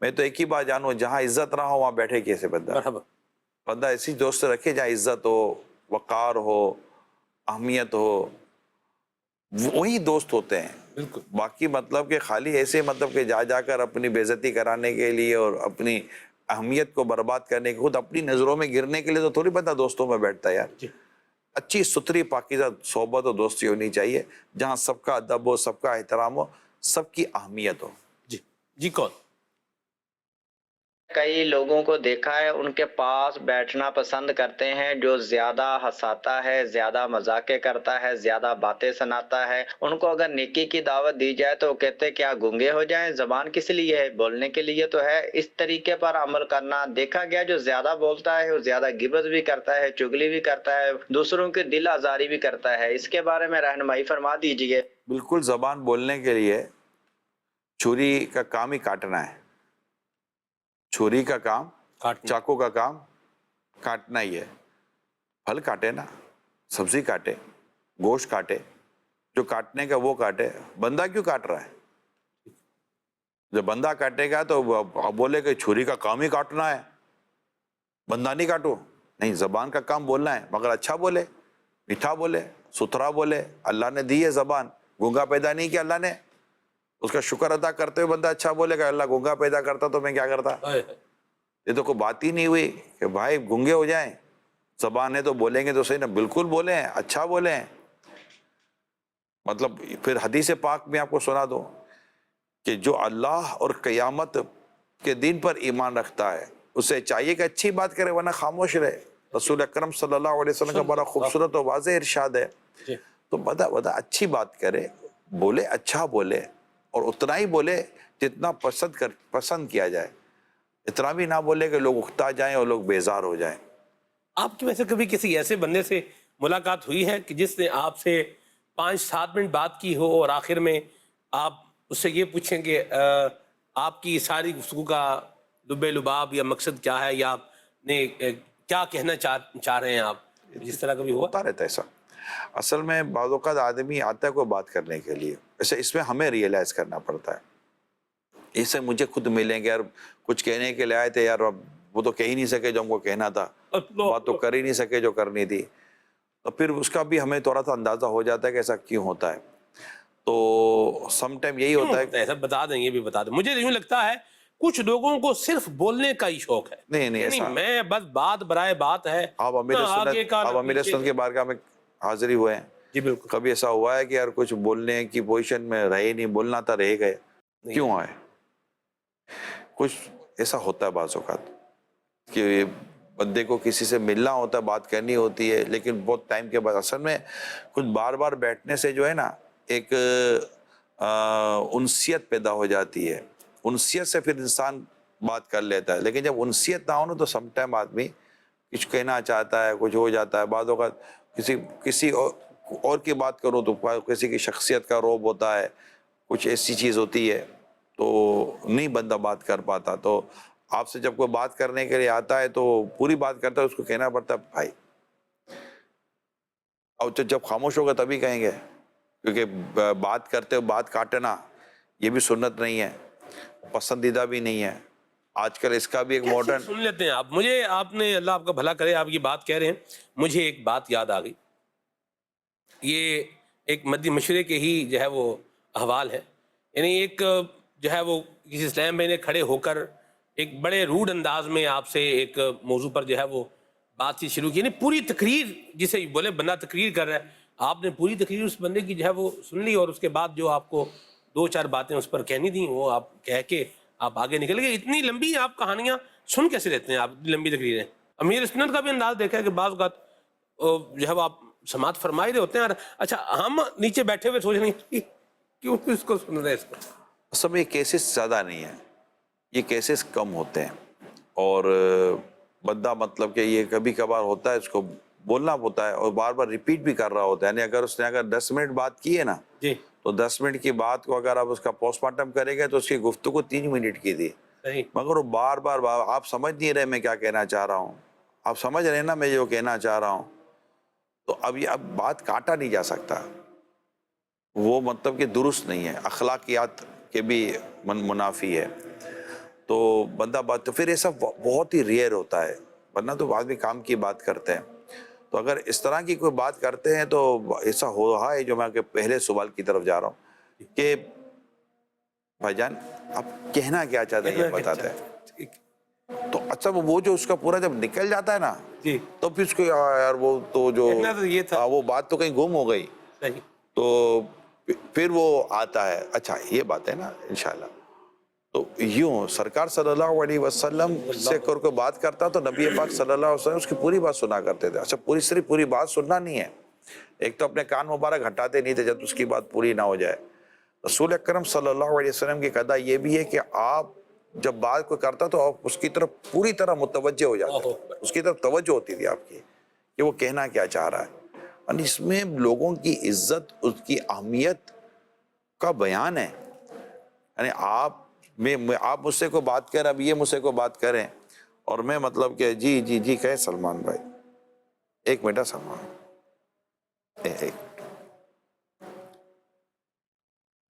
[SPEAKER 3] میں تو ایک ہی بات جانوں, جہاں عزت رہا ہو وہاں بیٹھے کیسے بندہ ایسی دوست رکھے جہاں عزت ہو, وقار ہو, اہمیت ہو, وہی دوست ہوتے ہیں.
[SPEAKER 2] بالکل
[SPEAKER 3] باقی مطلب کہ خالی ایسے مطلب کہ جا کر اپنی بے عزتی کرانے کے لیے اور اپنی اہمیت کو برباد کرنے کے, خود اپنی نظروں میں گرنے کے لیے تو تھوڑی بندہ دوستوں میں بیٹھتا ہے یار.
[SPEAKER 2] جی
[SPEAKER 3] اچھی ستھری پاکیزہ صحبت اور دوستی ہونی چاہیے جہاں سب کا ادب ہو, سب کا احترام ہو, سب کی اہمیت ہو.
[SPEAKER 2] جی کون
[SPEAKER 7] کئی لوگوں کو دیکھا ہے ان کے پاس بیٹھنا پسند کرتے ہیں جو زیادہ ہنساتا ہے, زیادہ مذاقیں کرتا ہے, زیادہ باتیں سناتا ہے. ان کو اگر نیکی کی دعوت دی جائے تو وہ کہتے ہیں کیا گونگے ہو جائیں, زبان کس لیے ہے, بولنے کے لیے تو ہے. اس طریقے پر عمل کرنا دیکھا گیا. جو زیادہ بولتا ہے وہ زیادہ غیبت بھی کرتا ہے, چگلی بھی کرتا ہے, دوسروں کی دل آزاری بھی کرتا ہے. اس کے بارے میں رہنمائی فرما دیجیے.
[SPEAKER 3] بالکل زبان بولنے کے لیے چھری کا کام ہی کاٹنا ہے. چھری کا کام, چاقو کا کام کاٹنا ہی ہے. پھل کاٹے نا, سبزی کاٹے, گوشت کاٹے, جو کاٹنے کا وہ کاٹے. بندہ کیوں کاٹ رہا ہے؟ جب بندہ کاٹے گا تو بولے کہ چھری کا کام ہی کاٹنا ہے, بندہ نہیں کاٹو. نہیں, زبان کا کام بولنا ہے, مگر اچھا بولے, میٹھا بولے, ستھرا بولے. اللہ نے دی ہے زبان, گونگا پیدا نہیں کیا اللہ نے. اس کا شکر ادا کرتے ہوئے بندہ اچھا بولے گا, اللہ گونگا پیدا کرتا تو میں کیا کرتا. یہ تو کوئی بات ہی نہیں ہوئی کہ بھائی گونگے ہو جائیں. زبان ہے تو بولیں گے تو صحیح نا, بالکل بولیں, اچھا بولیں. مطلب پھر حدیث پاک میں آپ کو سنا دو کہ جو اللہ اور قیامت کے دن پر ایمان رکھتا ہے اسے چاہیے کہ اچھی بات کرے ورنہ خاموش رہے. رسول اکرم صلی اللہ علیہ وسلم کا بڑا خوبصورت اور واضح ارشاد ہے. تو بدا اچھی بات کرے, بولے, اچھا بولے, اور اتنا ہی بولے جتنا پسند کیا جائے. اتنا بھی نہ بولے کہ لوگ اکتا جائیں اور لوگ بیزار ہو جائیں.
[SPEAKER 2] آپ کی ویسے کبھی کسی ایسے بندے سے ملاقات ہوئی ہے کہ جس نے آپ سے 5-7 منٹ بات کی ہو اور آخر میں آپ اس سے یہ پوچھیں کہ آپ کی ساری گفتگو کا لب لباب یا مقصد کیا ہے, یا آپ نے کیا کہنا چاہ رہے ہیں آپ, جس طرح کبھی ہوا؟
[SPEAKER 3] ہوتا رہتا ہے ایسا. اصل میں بعض اوقات آدمی آتا ہے کوئی بات کرنے کے لیے, ایسے اس میں ہمیں ریئلائز کرنا پڑتا ہے. اسے مجھے خود ملیں گے یار, کچھ کہنے کے لیے آئے تھے یار, اب وہ تو کہہ ہی نہیں سکے جو ہم کو کہنا تھا, بات تو کر ہی نہیں سکے جو کرنی تھی. تو پھر اس کا بھی ہمیں تھوڑا سا اندازہ ہو جاتا ہے کہ ایسا کیوں ہوتا ہے. تو سم ٹائم یہی ہوتا ہے.
[SPEAKER 2] ایسا بتا دیں, یہ بھی بتا دیں. مجھے یوں لگتا ہے کچھ لوگوں کو صرف بولنے کا ہی شوق ہے.
[SPEAKER 3] نہیں
[SPEAKER 2] یعنی
[SPEAKER 3] ایسا,
[SPEAKER 2] میں بس بات برائے بات ہے.
[SPEAKER 3] آپ امیر سنت کے بارگاہ میں حاضر ہی ہوئے ہیں.
[SPEAKER 2] جی بالکل.
[SPEAKER 3] کبھی ایسا ہوا ہے کہ یار کچھ بولنے کی پوزیشن میں رہے نہیں, بولنا تھا رہ گئے, کیوں آئے؟ کچھ ایسا ہوتا ہے بعض اوقات کہ بندے کو کسی سے ملنا ہوتا ہے, بات کرنی ہوتی ہے, لیکن بہت ٹائم کے بعد اصل میں کچھ بار بار بیٹھنے سے جو ہے نا ایک انسیت پیدا ہو جاتی ہے. انسیت سے پھر انسان بات کر لیتا ہے, لیکن جب انسیت نہ ہو نا تو سم ٹائم آدمی کچھ کہنا چاہتا ہے, کچھ ہو جاتا ہے. بعض اوقات کسی اور کی بات کرو تو کسی کی شخصیت کا روب ہوتا ہے, کچھ ایسی چیز ہوتی ہے تو نہیں بندہ بات کر پاتا. تو آپ سے جب کوئی بات کرنے کے لیے آتا ہے تو پوری بات کرتا ہے, اس کو کہنا پڑتا ہے بھائی, اور جب خاموش ہوگا تبھی کہیں گے, کیونکہ بات کرتے ہو بات کاٹنا یہ بھی سنت نہیں ہے, پسندیدہ بھی نہیں ہے. آج کل اس کا بھی ایک ماڈرن.
[SPEAKER 2] سن لیتے ہیں آپ. مجھے آپ نے, اللہ آپ کا بھلا کرے, آپ یہ بات کہہ رہے ہیں, مجھے ایک بات یاد آ گئی. یہ ایک مدی مشرق کے ہی جو ہے وہ احوال ہے. یعنی ایک جو ہے وہ کسی اسلام بھائی نے کھڑے ہو کر ایک بڑے روڈ انداز میں آپ سے ایک موضوع پر جو ہے وہ بات چیت شروع کی. یعنی پوری تقریر, جسے بولے بندہ تقریر کر رہا ہے, آپ نے پوری تقریر اس بندے کی جو ہے وہ سن لی, اور اس کے بعد جو آپ کو دو چار باتیں اس پر کہنی تھیں وہ آپ کہہ کے آپ آگے نکل گئے. اتنی لمبی آپ کہانیاں سن کیسے لیتے ہیں آپ, لمبی تقریریں؟ امیر سنت کا بھی انداز دیکھا ہے کہ بعض اوقات جو ہے وہ آپ سماعت فرمائی رہے ہوتے ہیں, اچھا ہم نیچے بیٹھے ہوئے سوچ رہے ہیں کیوں اس کو سن رہے ہیں. اس کو
[SPEAKER 3] اصل میں یہ کیسز زیادہ نہیں ہیں, یہ کیسز کم ہوتے ہیں, اور بندہ مطلب کہ یہ کبھی کبھار ہوتا ہے, اس کو بولنا ہوتا ہے اور بار بار ریپیٹ بھی کر رہا ہوتا ہے. یعنی اگر اس نے 10 منٹ بات کی ہے نا,
[SPEAKER 2] جی
[SPEAKER 3] تو 10 منٹ کی بات کو اگر آپ اس کا پوسٹ مارٹم کریں گے تو اس کی گفتگو 3 منٹ کی تھی,
[SPEAKER 2] صحیح.
[SPEAKER 3] مگر وہ بار بار آپ سمجھ نہیں رہے میں کیا کہنا چاہ رہا ہوں, آپ سمجھ رہے ہیں نا میں جو کہنا چاہ رہا ہوں. تو اب بات کاٹا نہیں جا سکتا, وہ مطلب کہ درست نہیں ہے, اخلاقیات کے بھی منافی ہے. تو بندہ بات, تو پھر ایسا بہت ہی ریئر ہوتا ہے, ورنہ تو آدمی کام کی بات کرتے ہیں. تو اگر اس طرح کی کوئی بات کرتے ہیں تو ایسا ہو رہا ہے, جو میں پہلے سوال کی طرف جا رہا ہوں کہ بھائی جان آپ کہنا کیا چاہتے ہیں یہ بتاتے ہیں. تو اچھا وہ جو اس کا پورا جب نکل جاتا ہے نا,
[SPEAKER 2] جی
[SPEAKER 3] تو پھر اس کو یار وہ تو جو
[SPEAKER 2] یہ تھا,
[SPEAKER 3] وہ بات تو کہیں گم ہو گئی.
[SPEAKER 2] صحیح.
[SPEAKER 3] تو پھر وہ آتا ہے, اچھا یہ بات ہے نا انشاءاللہ. تو یوں سرکار صلی اللہ علیہ وسلم سے کوئی بات کرتا تو نبی پاک صلی اللہ علیہ وسلم اس کی پوری بات سنا کرتے تھے. اچھا صرف پوری بات سننا نہیں ہے, ایک تو اپنے کان مبارک ہٹاتے نہیں تھے جب اس کی بات پوری نہ ہو جائے. رسول اکرم صلی اللہ علیہ وسلم کی قاعدہ یہ بھی ہے کہ آپ جب بات کوئی کرتا تو آپ اس کی طرف پوری طرح متوجہ ہو جاتے, اس کی طرف توجہ ہوتی تھی آپ کی کہ وہ کہنا کیا چاہ رہا ہے. اور اس میں لوگوں کی عزت, اس کی اہمیت کا بیان ہے. یعنی آپ مجھ سے کوئی بات کریں, اب یہ مجھ سے کوئی بات کریں اور میں مطلب کہ جی کہیں سلمان بھائی, ایک منٹ سلمان,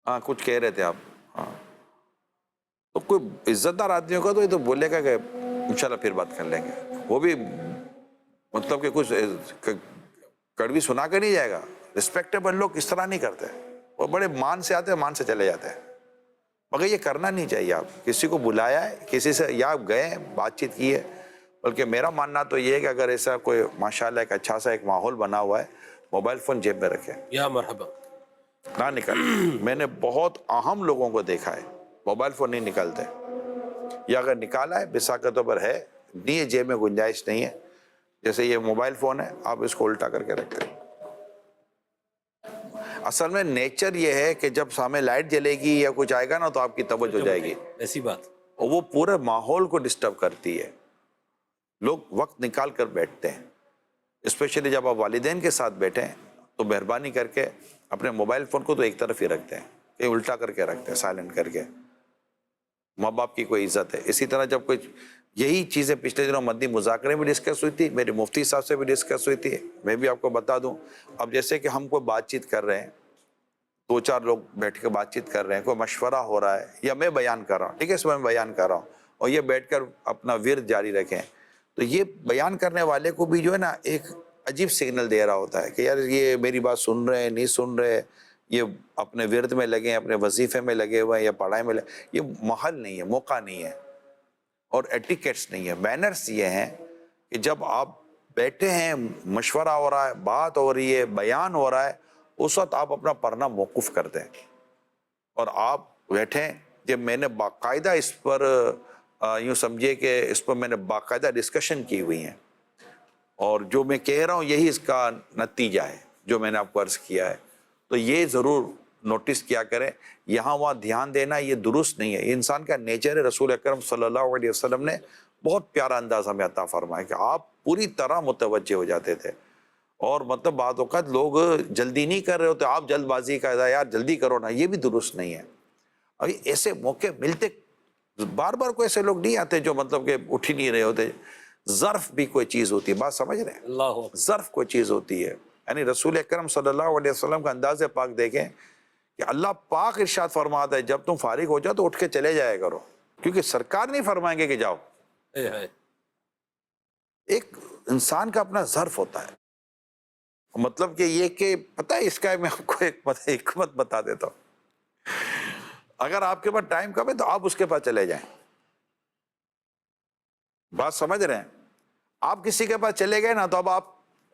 [SPEAKER 3] ہاں کچھ کہہ رہے تھے آپ. ہاں تو کوئی عزت دار آدمیوں کا تو یہ تو بولے گا کہ انشاءاللہ پھر بات کر لیں گے, وہ بھی مطلب کہ کچھ کڑوی سنا کے نہیں جائے گا. رسپیکٹیبل لوگ اس طرح نہیں کرتے, وہ بڑے مان سے آتے ہیں, مان سے چلے جاتے ہیں. مگر یہ کرنا نہیں چاہیے. آپ کسی کو بلایا ہے, کسی سے یا آپ گئے بات چیت کی ہے, بلکہ میرا ماننا تو یہ ہے کہ اگر ایسا کوئی ماشاءاللہ ایک اچھا سا ایک ماحول بنا ہوا ہے, موبائل فون جیب میں رکھیں,
[SPEAKER 2] یا مرحبا,
[SPEAKER 3] نہ نکل. میں نے بہت اہم لوگوں کو دیکھا ہے موبائل فون نہیں نکالتے, یا اگر نکالا ہے بساکتوں پر ہے نہیں, جیب میں گنجائش نہیں ہے. جیسے یہ موبائل فون ہے, آپ اس کو الٹا کر کے رکھتے ہیں. اصل میں نیچر یہ ہے کہ جب سامنے لائٹ جلے گی یا کچھ آئے گا نا تو آپ کی توجہ ہو جائے گی,
[SPEAKER 2] ایسی بات.
[SPEAKER 3] اور وہ پورے ماحول کو ڈسٹرب کرتی ہے. لوگ وقت نکال کر بیٹھتے ہیں, اسپیشلی جب آپ والدین کے ساتھ بیٹھیں تو مہربانی کر کے اپنے موبائل فون کو تو ایک طرف ہی رکھتے ہیں, کہ الٹا کر کے رکھتے ہیں, سائلنٹ کر کے. ماں باپ کی کوئی عزت ہے. اسی طرح جب کوئی یہی چیزیں پچھلے دنوں مدنی مذاکرے میں ڈسکس ہوئی تھی, میرے مفتی صاحب سے بھی ڈسکس ہوئی تھی. میں بھی آپ کو بتا دوں, اب جیسے کہ ہم کوئی بات چیت کر رہے ہیں, 2-4 لوگ بیٹھ کے بات چیت کر رہے ہیں, کوئی مشورہ ہو رہا ہے, یا میں بیان کر رہا ہوں, ٹھیک ہے, اس میں بیان کر رہا ہوں, اور یہ بیٹھ کر اپنا ورد جاری رکھیں. تو یہ بیان کرنے والے کو بھی جو ہے نا ایک عجیب سگنل دے رہا ہوتا ہے کہ یار یہ میری بات سن رہے ہیں نہیں سن رہے، یہ اپنے ورد میں لگے ہیں، اپنے وظیفے میں لگے ہوئے ہیں یا پڑھائی میں لگے. یہ محل نہیں ہے، موقع نہیں ہے اور ایٹیکیٹس نہیں ہے. مینرز یہ ہیں کہ جب آپ بیٹھے ہیں، مشورہ ہو رہا ہے، بات ہو رہی ہے، بیان ہو رہا ہے، اس وقت آپ اپنا پڑھنا موقوف کر دیں اور آپ بیٹھیں. جب میں نے باقاعدہ اس پر یوں سمجھے کہ اس پر میں نے باقاعدہ ڈسکشن کی ہوئی ہیں اور جو میں کہہ رہا ہوں یہی اس کا نتیجہ ہے جو میں نے آپ کو عرض کیا ہے. تو یہ ضرور نوٹس کیا کریں. یہاں وہاں دھیان دینا یہ درست نہیں ہے. یہ انسان کا نیچر ہے. رسول اکرم صلی اللہ علیہ وسلم نے بہت پیارا انداز ہمیں عطا فرمایا کہ آپ پوری طرح متوجہ ہو جاتے تھے اور مطلب بعض اوقات لوگ جلدی نہیں کر رہے ہوتے، آپ جلد بازی کا یار جلدی کرو نا، یہ بھی درست نہیں ہے. ابھی ایسے موقع ملتے بار بار کوئی ایسے لوگ نہیں آتے جو مطلب کہ اٹھ ہی نہیں رہے ہوتے. ظرف بھی کوئی چیز ہوتی ہے، بات سمجھ رہے ہیں؟
[SPEAKER 2] اللہ
[SPEAKER 3] ظرف کوئی چیز ہوتی ہے. یعنی رسول اکرم صلی اللہ علیہ وسلم کا انداز پاک دیکھیں کہ اللہ پاک ارشاد فرماتا ہے جب تم فارغ ہو جاؤ تو اٹھ کے چلے جایا کرو، کیونکہ سرکار نہیں فرمائیں گے کہ جاؤ. ایک انسان کا اپنا ظرف ہوتا ہے. مطلب کہ یہ کہ پتہ ہے اس کا میں آپ کو ایک حکمت بتا دیتا ہوں. اگر آپ کے پاس ٹائم کم ہے تو آپ اس کے پاس چلے جائیں. بات سمجھ رہے ہیں؟ آپ کسی کے پاس چلے گئے نا تو اب آپ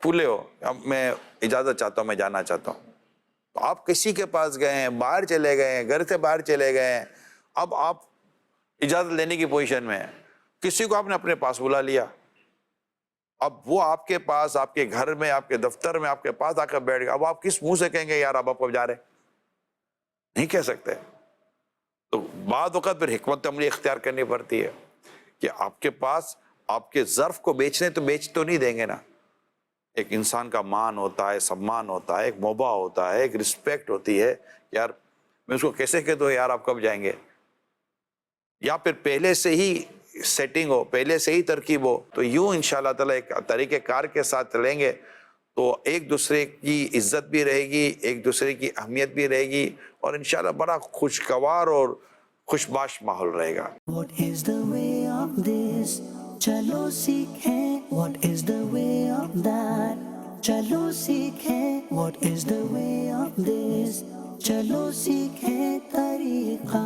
[SPEAKER 3] پھولے ہو، اب میں اجازت چاہتا ہوں، میں جانا چاہتا ہوں. تو آپ کسی کے پاس گئے ہیں، باہر چلے گئے ہیں، گھر سے باہر چلے گئے ہیں، اب آپ اجازت لینے کی پوزیشن میں ہیں. کسی کو آپ نے اپنے پاس بلا لیا، اب وہ آپ کے پاس، آپ کے گھر میں، آپ کے دفتر میں، آپ کے پاس آ کر بیٹھ گیا. اب آپ کس منہ سے کہیں گے یار اب آپ کو جا رہے؟ نہیں کہہ سکتے. تو بعض اوقات پھر حکمت عملی اختیار کرنی پڑتی ہے کہ آپ کے پاس آپ کے ظرف کو بیچنے تو بیچ تو نہیں دیں گے نا. ایک انسان کا مان ہوتا ہے، سمان ہوتا ہے، ایک موبا ہوتا ہے، ایک رسپیکٹ ہوتی ہے. یار میں اس کو کیسے کہہ دوں یار آپ کب جائیں گے، یا پھر پہلے سے ہی سیٹنگ ہو، پہلے سے ہی ترکیب ہو. تو یوں انشاءاللہ تعالیٰ ایک طریقہ کار کے ساتھ چلیں گے تو ایک دوسرے کی عزت بھی رہے گی، ایک دوسرے کی اہمیت بھی رہے گی اور انشاءاللہ بڑا خوشگوار اور خوشباش ماحول رہے گا.
[SPEAKER 1] What is the way of this? چلو سیکھیں. What is the way of that? چلو سیکھیں. What is the way of this? چلو سیکھیں طریقہ